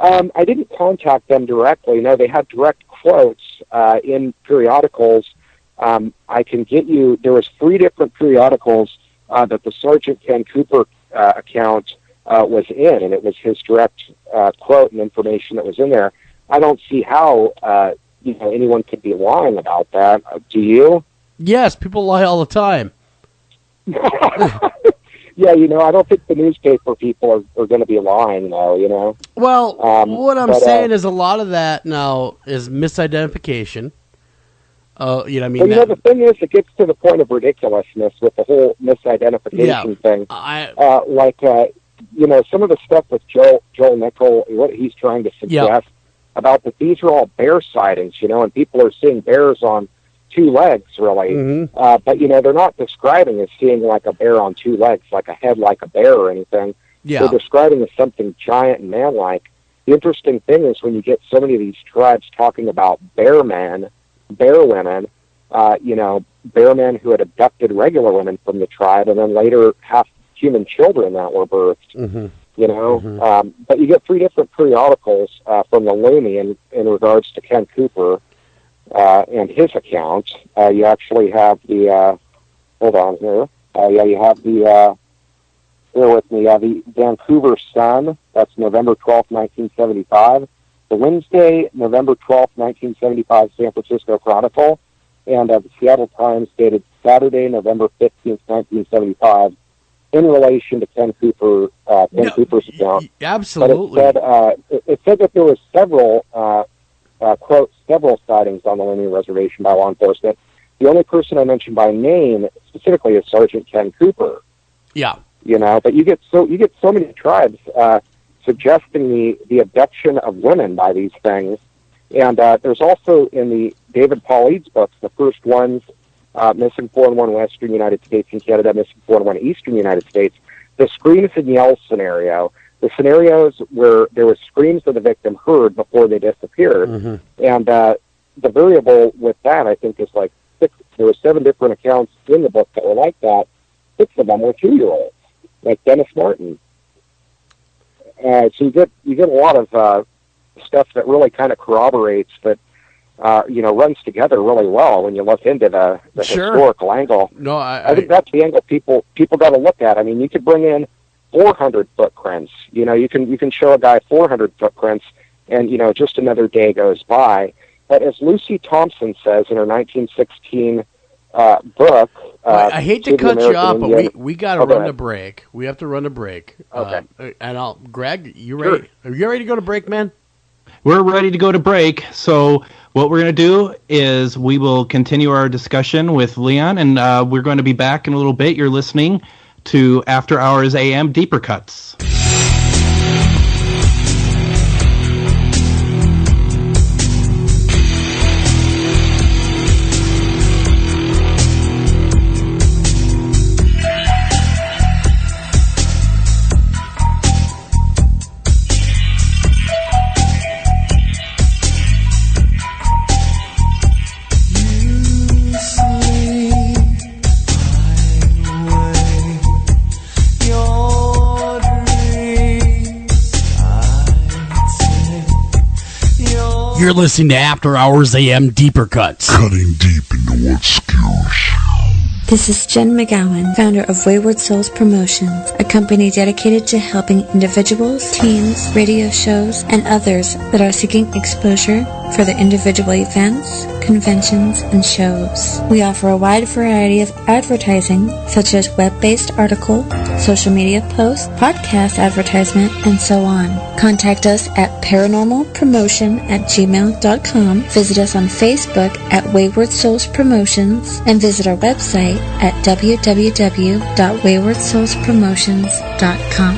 I didn't contact them directly. No, they had direct quotes in periodicals. I can get you, there was 3 different periodicals that the Sergeant Ken Cooper account was in, and it was his direct quote and information that was in there. I don't see how anyone could be lying about that. Do you? Yes, people lie all the time. Yeah, I don't think the newspaper people are going to be lying, though, Well, what I'm saying is a lot of that now is misidentification. The thing is, it gets to the point of ridiculousness with the whole misidentification thing. Some of the stuff with Joel Nickel, what he's trying to suggest about that these are all bear sightings, and people are seeing bears on 2 legs, really. But, they're not describing as seeing like a bear on 2 legs, like a head like a bear or anything. Yeah. They're describing as something giant and man-like. The interesting thing is when you get so many of these tribes talking about bear men, bear women, bear men who had abducted regular women from the tribe and then later half human children that were birthed, But you get 3 different periodicals from the Lumi in regards to Ken Cooper and his account. You actually have the, hold on here. You have the, bear with me, the Vancouver Sun. That's November 12th, 1975. The Wednesday, November 12th, 1975, San Francisco Chronicle. And the Seattle Times dated Saturday, November 15th, 1975, in relation to Ken Cooper's account. Absolutely. But it said that there was several, quote, several sightings on the Lumi Reservation by law enforcement. The only person I mentioned by name specifically is Sergeant Ken Cooper. Yeah. But you get so many tribes suggesting the abduction of women by these things. And there's also in the David Paul Eads books, the first ones, Missing 411 Western United States and Canada, Missing 411 Eastern United States, the screams and yells scenario, the scenarios where there was screams of the victim heard before they disappeared. And the variable with that, I think, is like 6. There were 7 different accounts in the book that were like that. 6 of them were 2-year-olds, like Dennis Martin. So you get a lot of stuff that really kind of corroborates that, runs together really well when you look into the historical angle. No, I think that's the angle people got to look at. I mean, you could bring in 400 footprints. You can show a guy 400 footprints, and just another day goes by. But as Lucy Thompson says in her 1916 book, I hate to cut you off, but we got to run ahead. to break. We have to run to break. Okay. And Greg, you ready? Are you ready to go to break, man? We're ready to go to break. So what we're going to do is we will continue our discussion with Leon, and we're going to be back in a little bit. You're listening to After Hours AM Deeper Cuts. You're listening to After Hours AM Deeper Cuts. Cutting deep into what skews. This is Jen McGowan, founder of Wayward Souls Promotions, a company dedicated to helping individuals, teens, radio shows, and others that are seeking exposure for their individual events, conventions, and shows. We offer a wide variety of advertising, such as web-based article, social media posts, podcast advertisement, and so on. Contact us at paranormalpromotion@gmail.com, visit us on Facebook at Wayward Souls Promotions, and visit our website at www.waywardsoulspromotions.com.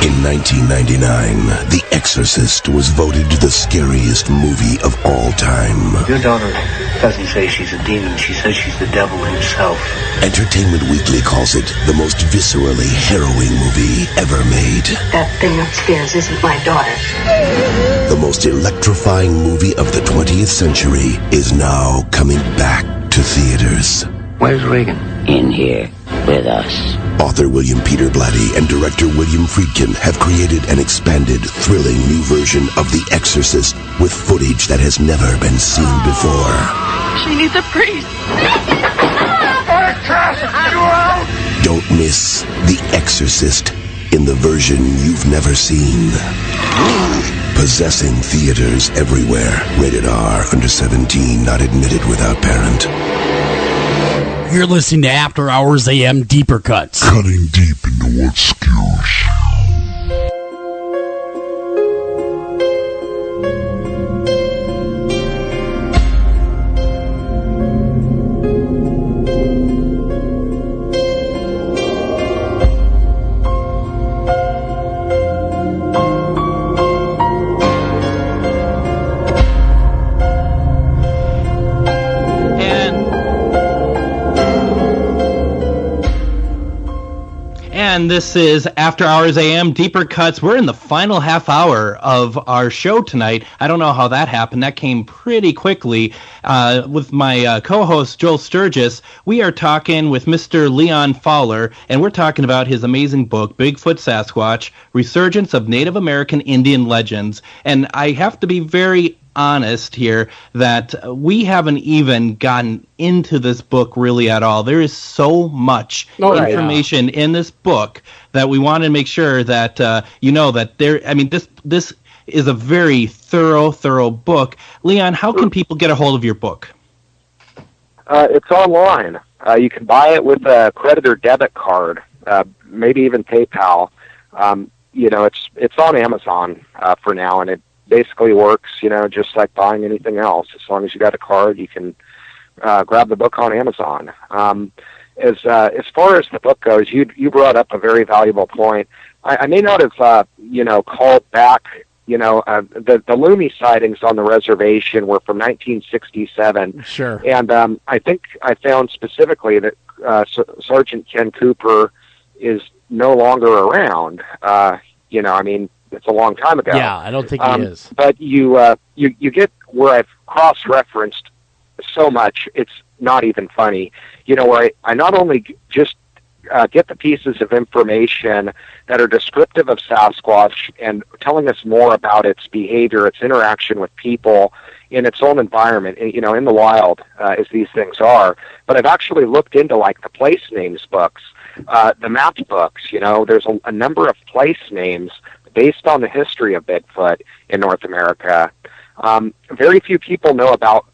In 1999, The Exorcist was voted the scariest movie of all time. Your daughter doesn't say she's a demon. She says she's the devil himself. Entertainment Weekly calls it the most viscerally harrowing movie ever made. That thing upstairs isn't my daughter. The most electrifying movie of the 20th century is now coming back to theaters. Where's Reagan? In here with us. Author William Peter Blatty and director William Friedkin have created an expanded, thrilling new version of The Exorcist with footage that has never been seen before. She needs a priest. Don't miss The Exorcist in the version you've never seen. Possessing theaters everywhere. Rated R, under 17, not admitted without parent. You're listening to After Hours AM Deeper Cuts. Cutting deep into what skews. And this is After Hours AM Deeper Cuts. We're in the final half hour of our show tonight. I don't know how that happened. That came pretty quickly. With my co-host Joel Sturgis, we are talking with Mr. Leon Pfaller, and we're talking about his amazing book, Bigfoot, Sasquatch, Resurgence of Native American Indian Legends. And I have to be very honest here that we haven't even gotten into this book really at all. There is so much information in this book that we want to make sure that that there. I mean, this is a very thorough book. Leon, how can people get a hold of your book? It's online. You can buy it with a credit or debit card, maybe even PayPal. It's on Amazon for now, and it basically works, just like buying anything else. As long as you got a card, you can grab the book on Amazon. As far as the book goes, you brought up a very valuable point. I may not have called back. The Loomy sightings on the reservation were from 1967. Sure. And I think I found specifically that Sergeant Ken Cooper is no longer around. It's a long time ago. Yeah, I don't think he is. But you get where I've cross-referenced so much, it's not even funny. Where I not only just get the pieces of information that are descriptive of Sasquatch and telling us more about its behavior, its interaction with people in its own environment, in the wild, as these things are. But I've actually looked into like the place names books, the map books. There's a number of place names based on the history of Bigfoot in North America. Very few people know about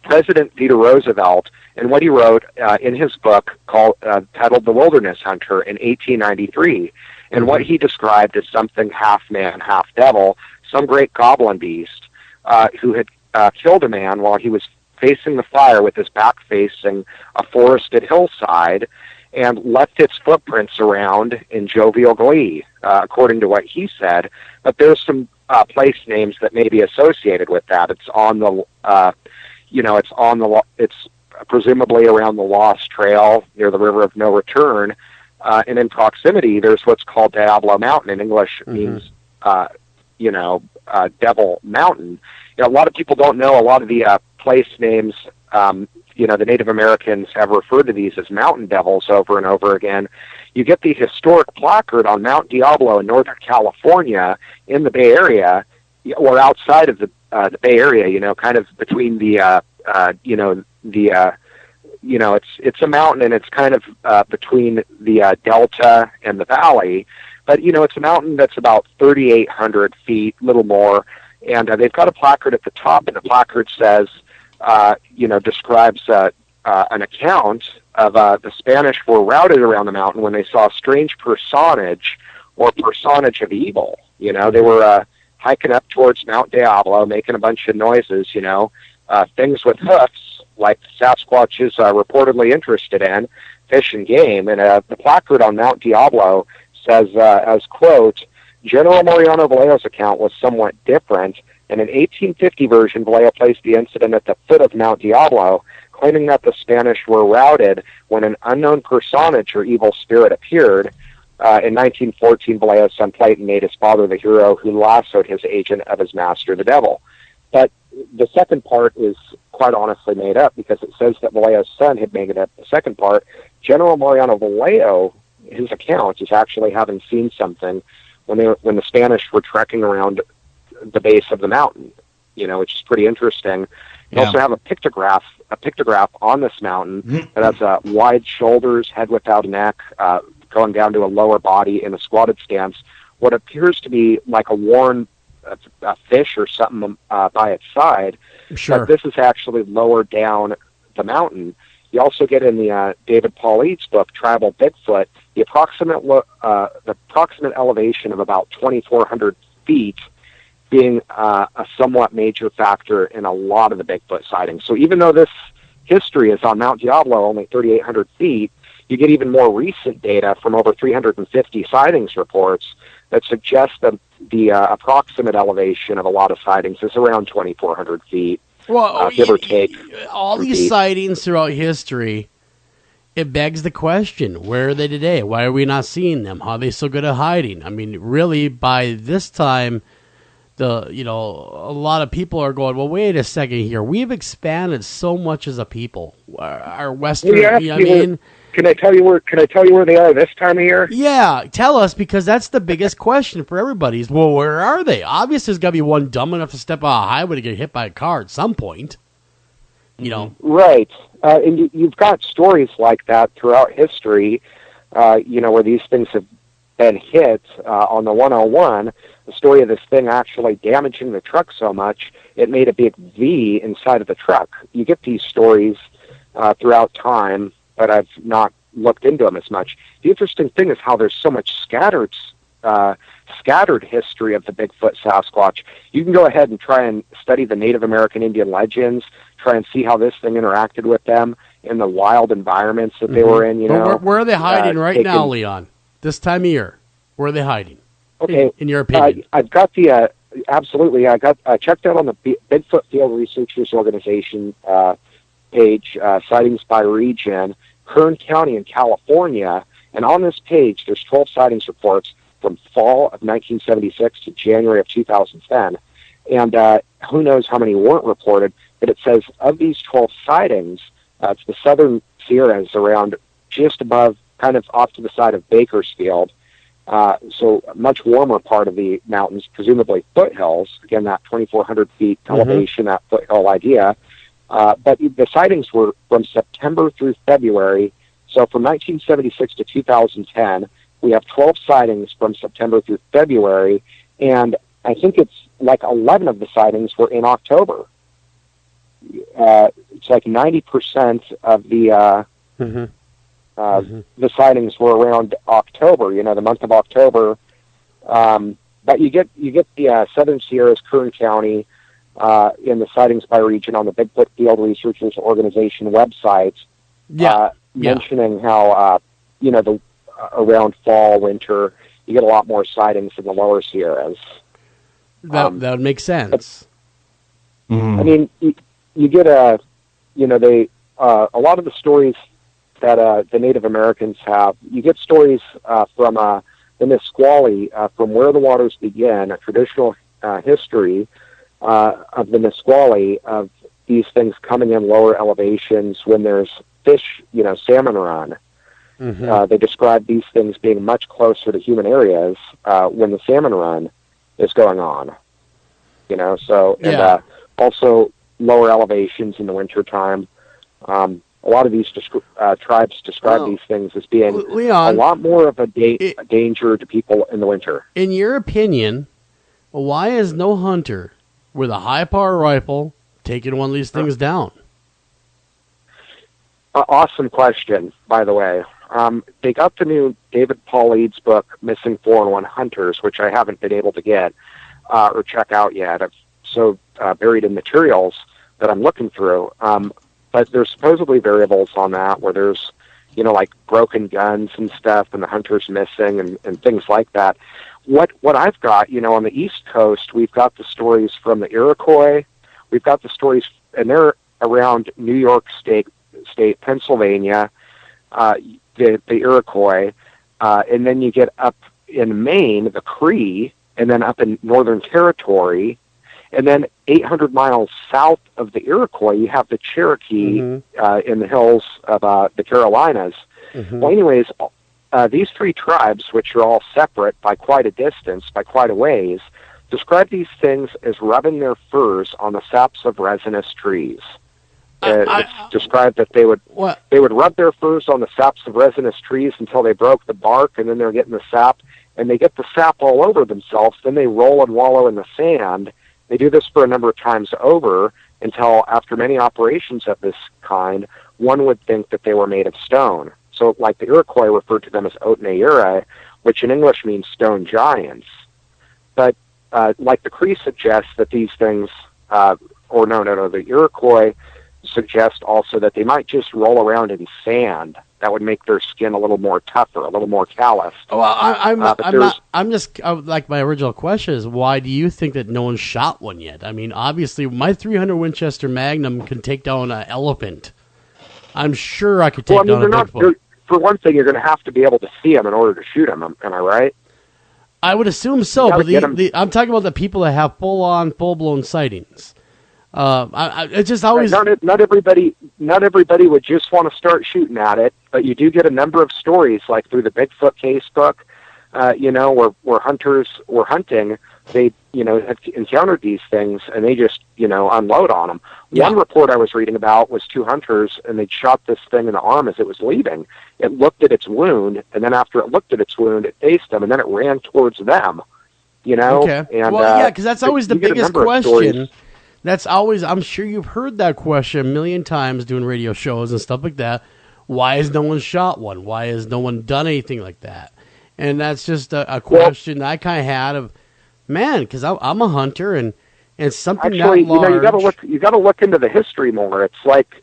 President Theodore Roosevelt and what he wrote in his book titled The Wilderness Hunter in 1893, and what he described as something half man, half devil, some great goblin beast who had killed a man while he was facing the fire with his back facing a forested hillside, and left its footprints around in jovial glee, according to what he said. But there's some place names that may be associated with that. It's on the, it's presumably around the Lost Trail near the River of No Return, and in proximity, there's what's called Diablo Mountain. In English, it means, Devil Mountain. A lot of people don't know a lot of the place names. The Native Americans have referred to these as mountain devils over and over again. You get the historic placard on Mount Diablo in Northern California in the Bay Area, or outside of the Bay Area, kind of between the, it's a mountain and it's kind of between the Delta and the Valley. But, it's a mountain that's about 3,800 feet, little more. And they've got a placard at the top, and the placard says, describes an account of the Spanish were routed around the mountain when they saw a strange personage or personage of evil. They were hiking up towards Mount Diablo, making a bunch of noises, things with hoofs, like Sasquatch is reportedly interested in, fish and game. And the placard on Mount Diablo says, as quote, General Mariano Vallejo's account was somewhat different. In an 1850 version, Vallejo placed the incident at the foot of Mount Diablo, claiming that the Spanish were routed when an unknown personage or evil spirit appeared. In 1914, Vallejo's son Clayton made his father the hero who lassoed his agent of his master, the devil. But the second part is quite honestly made up, because it says that Vallejo's son had made it up. The second part, General Mariano Vallejo, his account is actually having seen something when the Spanish were trekking around the base of the mountain, which is pretty interesting. You also have a pictograph on this mountain that has wide shoulders, head without a neck, going down to a lower body in a squatted stance. What appears to be like a worn fish or something by its side. Sure. But this is actually lower down the mountain. You also get in the David Paul Eads book, Tribal Bigfoot, the approximate elevation of about 2,400 feet being a somewhat major factor in a lot of the Bigfoot sightings. So even though this history is on Mount Diablo, only 3,800 feet, you get even more recent data from over 350 sightings reports that suggest that the approximate elevation of a lot of sightings is around 2,400 feet, give or take. All these sightings throughout history, it begs the question, where are they today? Why are we not seeing them? How are they so good at hiding? I mean, really, by this time, a lot of people are going, well, wait a second here. We've expanded so much as a people. Our Western, Can I tell you where they are this time of year? Yeah, tell us, because that's the biggest question for everybody is, well, where are they? Obviously, there's got to be one dumb enough to step on a highway to get hit by a car at some point. Right. And you've got stories like that throughout history, where these things have been hit on the 101. The story of this thing actually damaging the truck so much, it made a big V inside of the truck. You get these stories throughout time, but I've not looked into them as much. The interesting thing is how there's so much scattered history of the Bigfoot Sasquatch. You can go ahead and try and study the Native American Indian legends, try and see how this thing interacted with them in the wild environments that they were in. But where are they hiding right now, Leon? This time of year, where are they hiding? Okay, in your opinion, I've got the absolutely. I checked out on the Bigfoot Field Researchers Organization page, sightings by region, Kern County in California, and on this page there's 12 sightings reports from fall of 1976 to January of 2010, and who knows how many weren't reported, but it says of these 12 sightings, it's the southern Sierras around just above kind of off to the side of Bakersfield. So a much warmer part of the mountains, presumably foothills. Again, that 2,400 feet elevation, that foothill idea. But the sightings were from September through February. So from 1976 to 2010, we have 12 sightings from September through February, and I think it's like 11 of the sightings were in October. It's like 90% of the the sightings were around October. The month of October. But you get the Southern Sierras, Kern County, in the sightings by region on the Bigfoot Field Researchers Organization website. Mentioning how around fall, winter, you get a lot more sightings in the lower Sierras. That would make sense. I mean, you get a lot of the stories that the Native Americans have. You get stories from the Nisqually, from where the waters begin, a traditional history of the Nisqually, of these things coming in lower elevations when there's fish, salmon run. They describe these things being much closer to human areas when the salmon run is going on. Also lower elevations in the wintertime. A lot of these tribes describe these things as being Leon, a lot more of a danger to people in the winter. In your opinion, why is no hunter with a high-power rifle taking one of these things down? Awesome question, by the way. They got the new David Paulide's book, Missing 4-in-1 Hunters, which I haven't been able to get or check out yet. I'm so buried in materials that I'm looking through. But there's supposedly variables on that where there's, like broken guns and stuff and the hunter's missing and things like that. What I've got, on the East Coast, we've got the stories from the Iroquois. We've got the stories, and they're around New York State, Pennsylvania, the Iroquois, and then you get up in Maine, the Cree, and then up in Northern Territory, and then 800 miles south of the Iroquois, you have the Cherokee in the hills of the Carolinas. Well, anyways, these three tribes, which are all separate by quite a distance, by quite a ways, describe these things as rubbing their furs on the saps of resinous trees. It's described that they would rub their furs on the saps of resinous trees until they broke the bark, and then they're getting the sap, and they get the sap all over themselves. Then they roll and wallow in the sand. They do this for a number of times over until, after many operations of this kind, one would think that they were made of stone. So, like the Iroquois referred to them as Otnayura, which in English means stone giants. But like the Cree suggests that these things, the Iroquois suggest also that they might just roll around in sand. That would make their skin a little more tougher, a little more calloused. Well, like my original question is, why do you think that no one shot one yet? I mean, obviously, my 300 Winchester Magnum can take down an elephant. I'm sure I could take down a Bigfoot. For one thing, you're going to have to be able to see them in order to shoot them. Am I right? I would assume so, but I'm talking about the people that have full-blown sightings. It's just always not everybody would just want to start shooting at it, but you do get a number of stories, like through the Bigfoot case book, where hunters were hunting, they have encountered these things and they just unload on them. Yeah. One report I was reading about was two hunters, and they'd shot this thing in the arm as it was leaving. It looked at its wound, and then after it looked at its wound, it faced them, and then it ran towards them. Okay. And because that's always the biggest question. That's always, I'm sure you've heard that question a million times doing radio shows and stuff like that. Why has no one shot one? Why has no one done anything like that? And that's just a question I kind of had of, man, because I'm a hunter and something actually, that large. you got to look into the history more. It's like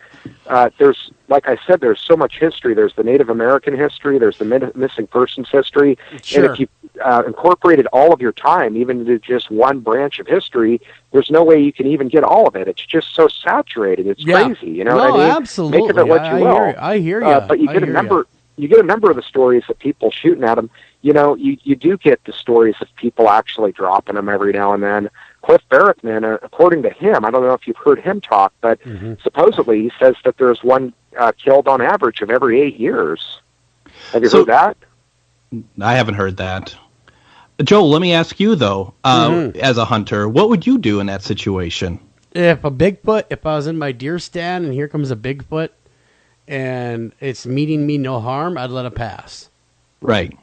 there's, like I said, there's so much history. There's the Native American history. There's the missing persons history. Sure. And if you incorporated all of your time, even into just one branch of history, there's no way you can even get all of it. It's just so saturated. It's crazy. You know what I mean? Absolutely. Make of it what you will. I hear you. But you get a number. You get a number of the stories of people shooting at them. You do get the stories of people actually dropping them every now and then. Cliff Barrickman, according to him, I don't know if you've heard him talk, but supposedly he says that there's one killed on average of every 8 years. Have you heard that? I haven't heard that. Joel, let me ask you, though, as a hunter, what would you do in that situation? If I was in my deer stand and here comes a Bigfoot and it's meaning me no harm, I'd let it pass. Right.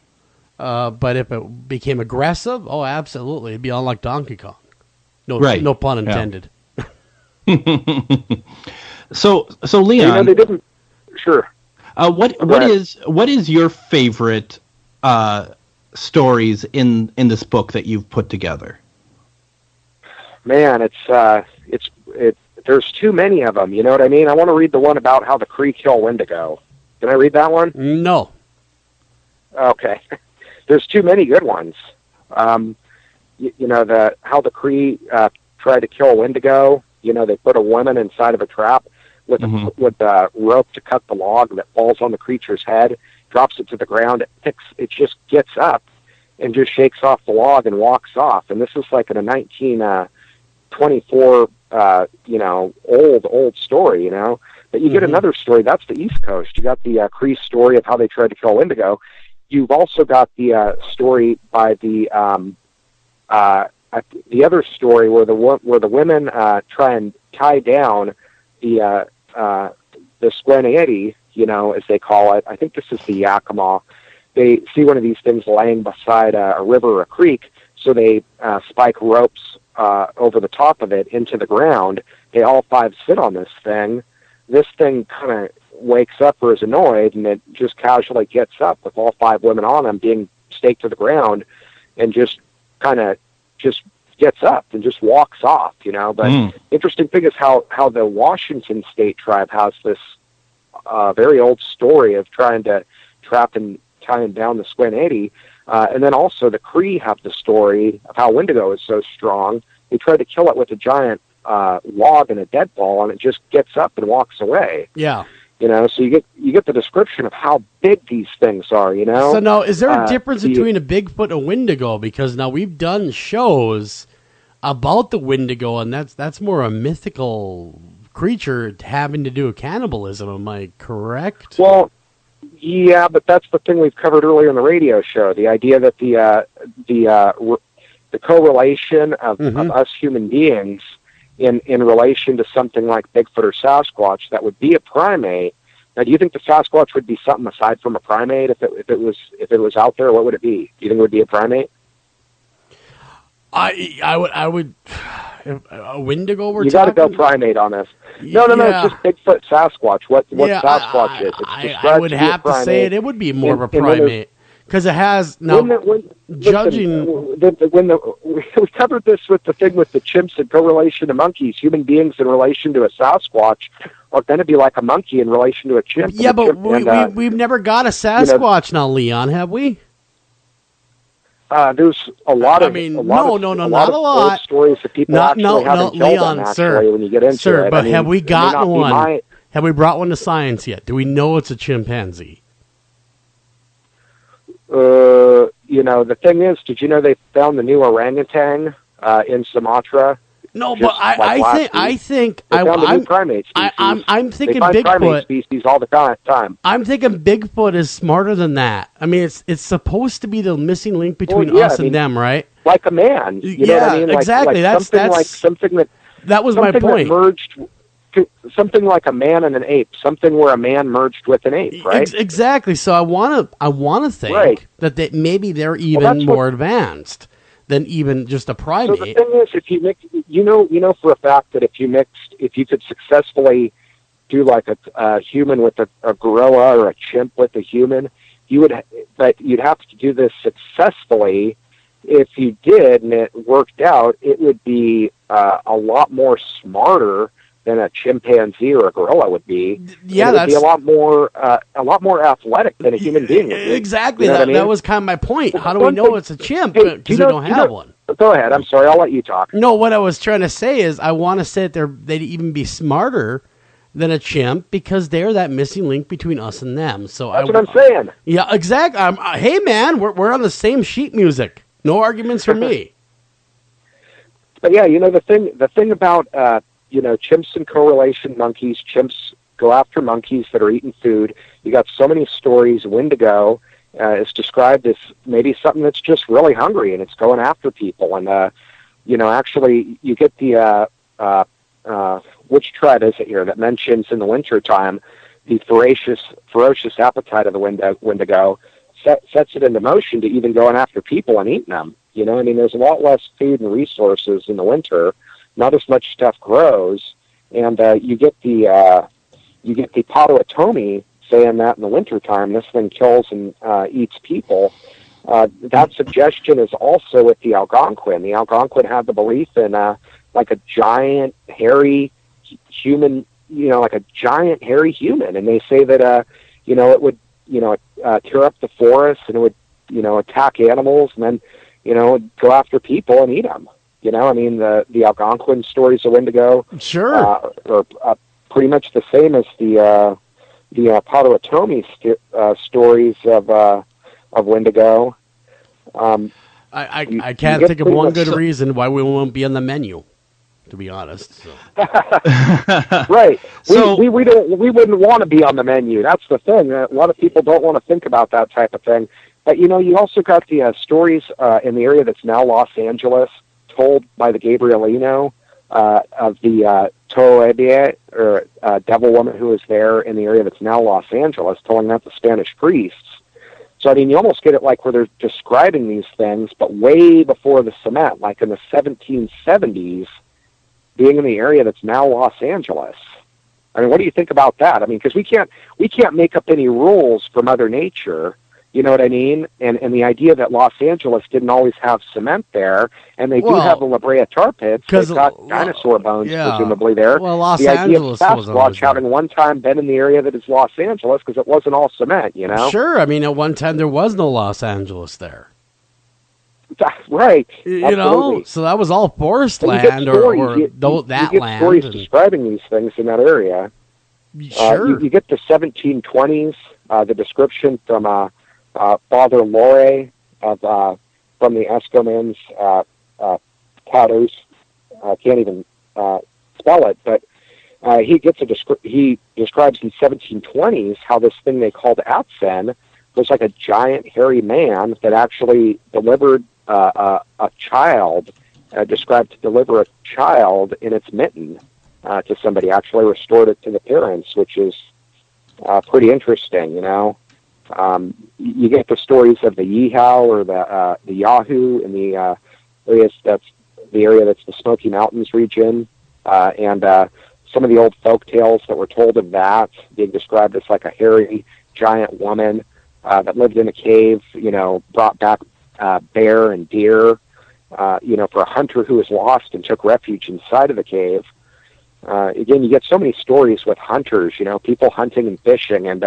But if it became aggressive, oh, absolutely. It'd be on like Donkey Kong. No pun intended. Yeah. So Leon, they didn't. Sure. What is your favorite stories in this book that you've put together? Man, there's too many of them. You know what I mean? I want to read the one about how the Cree kill Wendigo. Can I read that one? No. Okay. There's too many good ones. How the Cree tried to kill Wendigo. They put a woman inside of a trap with a rope to cut the log that falls on the creature's head, drops it to the ground. It just gets up and just shakes off the log and walks off. And this is like in a 1924, old story, But you get another story. That's the East Coast. You got the Cree story of how they tried to kill Wendigo. You've also got the story by the other story where the women try and tie down the Squanieti, as they call it. I think this is the Yakima. They see one of these things laying beside a river or a creek, so they spike ropes over the top of it into the ground. They all five sit on this thing. This thing kind of wakes up or is annoyed, and it just casually gets up with all five women on them being staked to the ground, and just gets up and just walks off, But interesting thing is how the Washington State tribe has this very old story of trying to trap and tying down the Squanieti. And then also the Cree have the story of how Wendigo is so strong. They tried to kill it with a giant log and a deadbolt, and it just gets up and walks away. Yeah. So you get the description of how big these things are, So now, is there a difference between a Bigfoot and a Wendigo? Because now we've done shows about the Wendigo, and that's more a mythical creature having to do with cannibalism. Am I correct? Well, yeah, but that's the thing we've covered earlier in the radio show. The idea that the correlation of us human beings in relation to something like Bigfoot or Sasquatch that would be a primate. Now, do you think the Sasquatch would be something aside from a primate? If it was out there, what would it be? Do you think it would be a primate? I would. A Wendigo. You got to go primate on this. No, it's just Bigfoot, Sasquatch. What Sasquatch is? I would have to say it would be more of a primate because it has now. Judging we covered this with the thing with the chimps in correlation to monkeys, human beings in relation to a Sasquatch are going to be like a monkey in relation to a chimp. Yeah, but we've never got a Sasquatch now, Leon, have we? There's a lot of not a lot stories that people haven't killed Leon, them, sir, when you get into sir, it. but have we gotten one? Have we brought one to science yet? Do we know it's a chimpanzee? The thing is, did you know they found the new orangutan in Sumatra? No, but I think they found the new primate species. I'm thinking they find Bigfoot primate species all the time. I'm thinking Bigfoot is smarter than that. I mean, it's supposed to be the missing link between us and them, right? Like a man. You know what I mean? Exactly. That was my point. Something like a man and an ape. Something where a man merged with an ape, right? Exactly. So I want to think that maybe they're even more advanced than even just a primate. So the thing is, if you mix, you know for a fact that if you could successfully do like a human with a gorilla or a chimp with a human, you'd have to do this successfully. If you did and it worked out, it would be a lot more smarter than a chimpanzee or a gorilla would be. Yeah, it would be a lot more athletic than a human being would be. Exactly. That was kind of my point. How do we know it's a chimp? Because we don't have one. Go ahead. I'm sorry. I'll let you talk. No, what I was trying to say is I want to say that they'd even be smarter than a chimp because they're that missing link between us and them. So that's what I'm saying. Yeah, exactly. Hey, man, we're on the same sheet music. No arguments from me. But yeah, the thing about chimps in correlation monkeys, chimps go after monkeys that are eating food. You got so many stories. Wendigo is described as maybe something that's just really hungry and it's going after people. And actually, you get the which tribe is it here that mentions in the wintertime the ferocious appetite of the Wendigo sets it into motion to even going after people and eating them. There's a lot less food and resources in the winter. Not as much stuff grows, and you get the Potawatomi saying that in the wintertime this thing kills and eats people. That suggestion is also with the Algonquin. The Algonquin had the belief in like a giant hairy human, like a giant hairy human, and they say that it would tear up the forest and it would attack animals and then go after people and eat them. The Algonquin stories of Wendigo are pretty much the same as the Potawatomi stories of Wendigo. I can't think of one good reason why we won't be on the menu, to be honest. So. Right. We wouldn't want to be on the menu. That's the thing. A lot of people don't want to think about that type of thing. But you also got the stories in the area that's now Los Angeles, told by the Gabrielino of the Toebie, or devil woman who was there in the area that's now Los Angeles, telling that to Spanish priests. So, you almost get it like where they're describing these things, but way before the cement, like in the 1770s, being in the area that's now Los Angeles. What do you think about that? Because we can't make up any rules for Mother Nature. You know what I mean? And the idea that Los Angeles didn't always have cement there, and they do have the La Brea tar pits. They've got dinosaur bones, presumably, there. Well, Los the Angeles idea of Sasquatch having one time been in the area that is Los Angeles because it wasn't all cement, Sure. At one time there was no Los Angeles there. Right. So that was all forest land that land. Stories describing these things in that area. Sure. You get the 1720s, the description from Father Lore from the Eskimans, Tados. I can't even spell it, but he describes in 1720s how this thing they called Atsen was like a giant hairy man that actually delivered a child, described to deliver a child in its mitten to somebody, actually restored it to the parents, which is pretty interesting, You get the stories of the Yeehaw or the Yahoo in the area that's the Smoky Mountains region, and some of the old folk tales that were told of that being described as like a hairy giant woman that lived in a cave, brought back bear and deer, for a hunter who was lost and took refuge inside of the cave. Again, you get so many stories with hunters, people hunting and fishing, and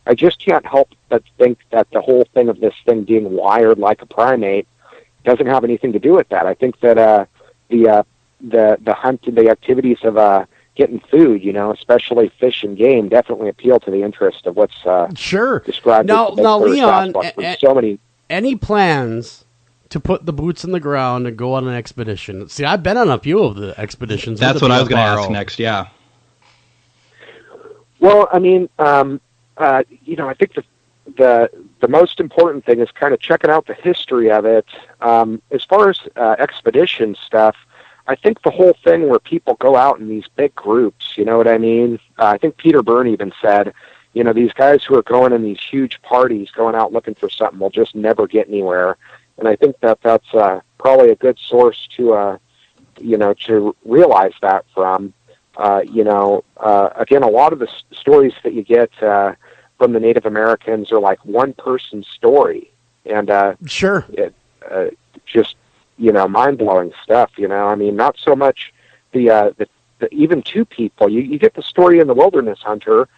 I just can't help but think that the whole thing of this thing being wired like a primate doesn't have anything to do with that. I think that the hunt and the activities of getting food, especially fish and game, definitely appeal to the interest of what's described. Now, Leon, so many. Any plans to put the boots in the ground and go on an expedition? See, I've been on a few of the expeditions. That's what I was going to ask next. Yeah. Well, I think the most important thing is kind of checking out the history of it. As far as expedition stuff, I think the whole thing where people go out in these big groups, you know what I mean? I think Peter Byrne even said, these guys who are going in these huge parties, going out looking for something, will just never get anywhere. And I think that that's probably a good source to realize that from. Again, a lot of the stories that you get from the Native Americans are like one person's story, and just mind-blowing stuff. Not so much the even two people. You get the story in The Wilderness Hunter,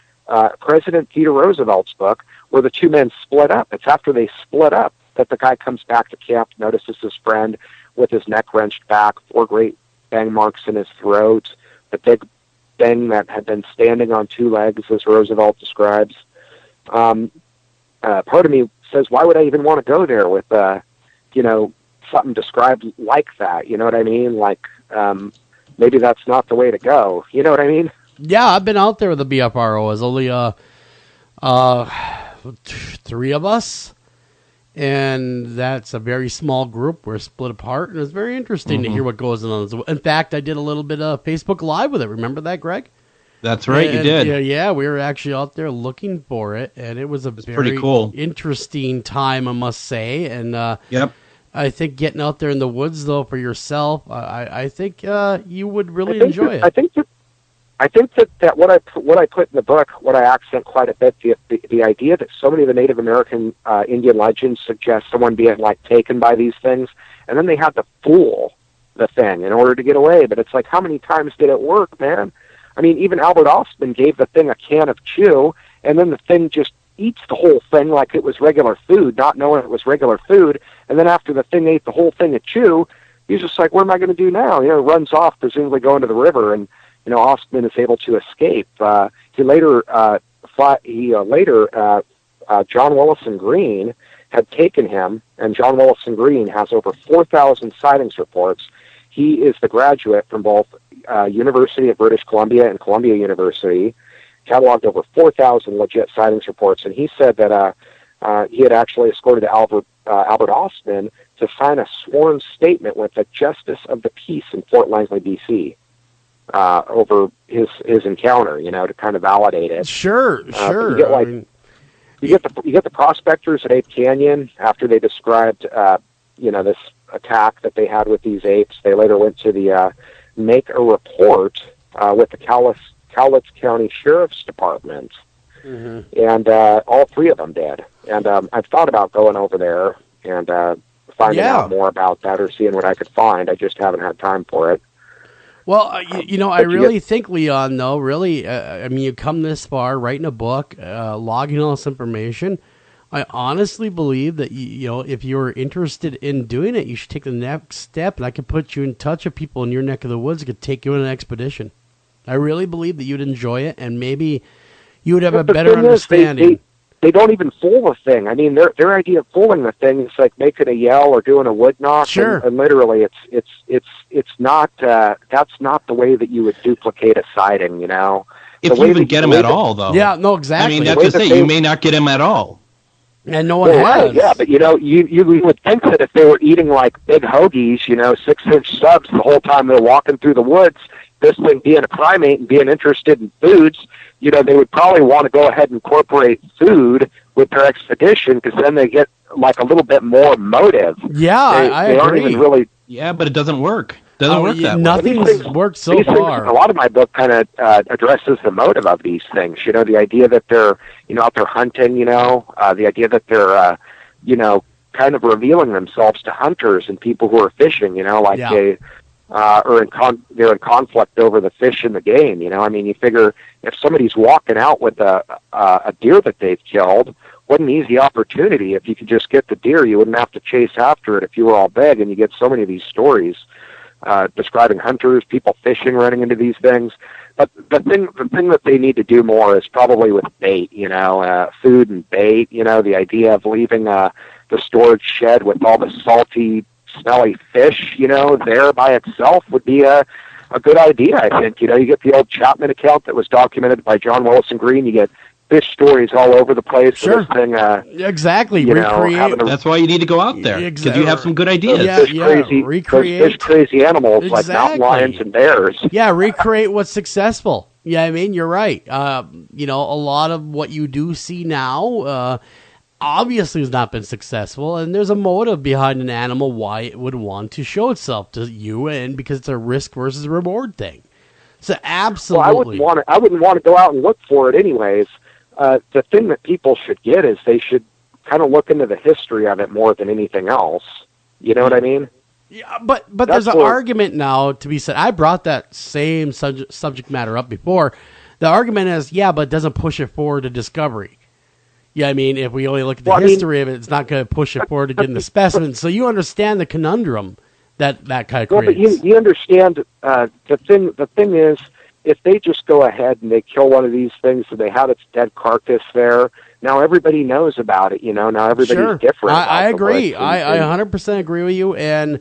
President Theodore Roosevelt's book, where the two men split up. It's after they split up that the guy comes back to camp, notices his friend with his neck wrenched back, 4 great bang marks in his throat, the big thing that had been standing on 2 legs, as Roosevelt describes. Part of me says, why would I even want to go there with, something described like that? You know what I mean? Like, maybe that's not the way to go. You know what I mean? Yeah, I've been out there with the BFRO. There's only 3 of us, and that's a very small group. We're split apart, and it's very interesting to hear what goes on. In fact, I did a little bit of Facebook Live with it. Remember that, Greg? That's right, you did. Yeah, we were actually out there looking for it, and it was a very pretty cool. interesting time, I must say. And yep. I think getting out there in the woods, though, for yourself, I think you would really enjoy it. I think that what I put in the book, what I accent quite a bit, the idea that so many of the Native American Indian legends suggest someone being like taken by these things, and then they had to fool the thing in order to get away. But it's like, how many times did it work, man? I mean, even Albert Ostman gave the thing a can of chew, and then the thing just eats the whole thing like it was regular food, not knowing it was regular food. And then after the thing ate the whole thing of chew, he's just like, what am I going to do now? Runs off, presumably going to the river, and Ostman is able to escape. John Willison Green had taken him, and John Willison Green has over 4,000 sightings reports. He is the graduate from both University of British Columbia and Columbia University, cataloged over 4,000 legit sightings reports, and he said that he had actually escorted Albert Ostman to sign a sworn statement with the Justice of the Peace in Fort Langley, B.C., over his encounter, to kind of validate it. Sure. You get the prospectors at Ape Canyon after they described this attack that they had with these apes. They later went to the make a report with the Cowlitz County Sheriff's Department, and all 3 of them did. And I've thought about going over there and finding out more about that or seeing what I could find. I just haven't had time for it. Well, I really think, Leon, though, really, you come this far, writing a book, logging all this information. I honestly believe that, if you're interested in doing it, you should take the next step, and I could put you in touch with people in your neck of the woods that could take you on an expedition. I really believe that you'd enjoy it, and maybe you would have a better understanding. They don't even fool the thing. I mean, their idea of fooling the thing is like making a yell or doing a wood knock. Sure. And literally, it's not. That's not the way that you would duplicate a sighting. If you even get them at all, though. Yeah. No. Exactly. I mean, that's to say, you may not get them at all. And no one has. Yeah, but you would think that if they were eating like big hoagies, 6-inch subs the whole time they're walking through the woods, this thing being a primate and being interested in foods, they would probably want to go ahead and incorporate food with their expedition, because then they get like a little bit more motive. Yeah, I agree. Aren't even really. Yeah, but it doesn't work. Doesn't work that way. Nothing's worked so far. A lot of my book kind of addresses the motive of these things. The idea that they're out there hunting. The idea that they're kind of revealing themselves to hunters and people who are fishing. They're in conflict over the fish and the game. You figure if somebody's walking out with a deer that they've killed, what an easy opportunity. If you could just get the deer, you wouldn't have to chase after it if you were all big. And you get so many of these stories describing hunters, people fishing, running into these things. But the thing that they need to do more is probably with bait, food and bait. The idea of leaving the storage shed with all the salty, smelly fish, there by itself would be a good idea, I think. You get the old Chapman account that was documented by John Willison Green. You get fish stories all over the place. Sure. This thing, exactly. Recreate. That's why you need to go out there, because you have some good ideas. Recreate. Fish crazy animals like mountain lions and bears. Yeah, recreate what's successful. Yeah, you're right. A lot of what you do see now obviously has not been successful, and there's a motive behind an animal why it would want to show itself to you, and because it's a risk versus reward thing. So absolutely. Well, I wouldn't want to go out and look for it anyways. The thing that people should get is they should kind of look into the history of it more than anything else. You know what I mean? Yeah, but there's an argument now to be said. I brought that same subject matter up before. The argument is, but it doesn't push it forward to discovery. Yeah, if we only look at the history of it, it's not going to push it forward to getting the specimen. So you understand the conundrum that kind of creates. Well, but you understand the thing is, if they just go ahead and they kill one of these things and they have its dead carcass there, now everybody knows about it. Now everybody's different. I agree. I 100% agree with you. And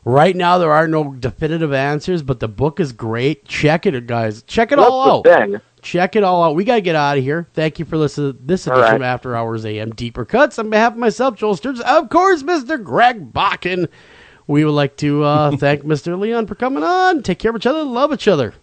Right now, there are no definitive answers, but the book is great. Check it, guys. Check it That's all out. the thing. Check it all out. We got to get out of here. Thank you for listening to this edition of After Hours AM Deeper Cuts. On behalf of myself, Joel Sturgis, of course, Mr. Greg Bakken. We would like to thank Mr. Leon for coming on. Take care of each other. Love each other.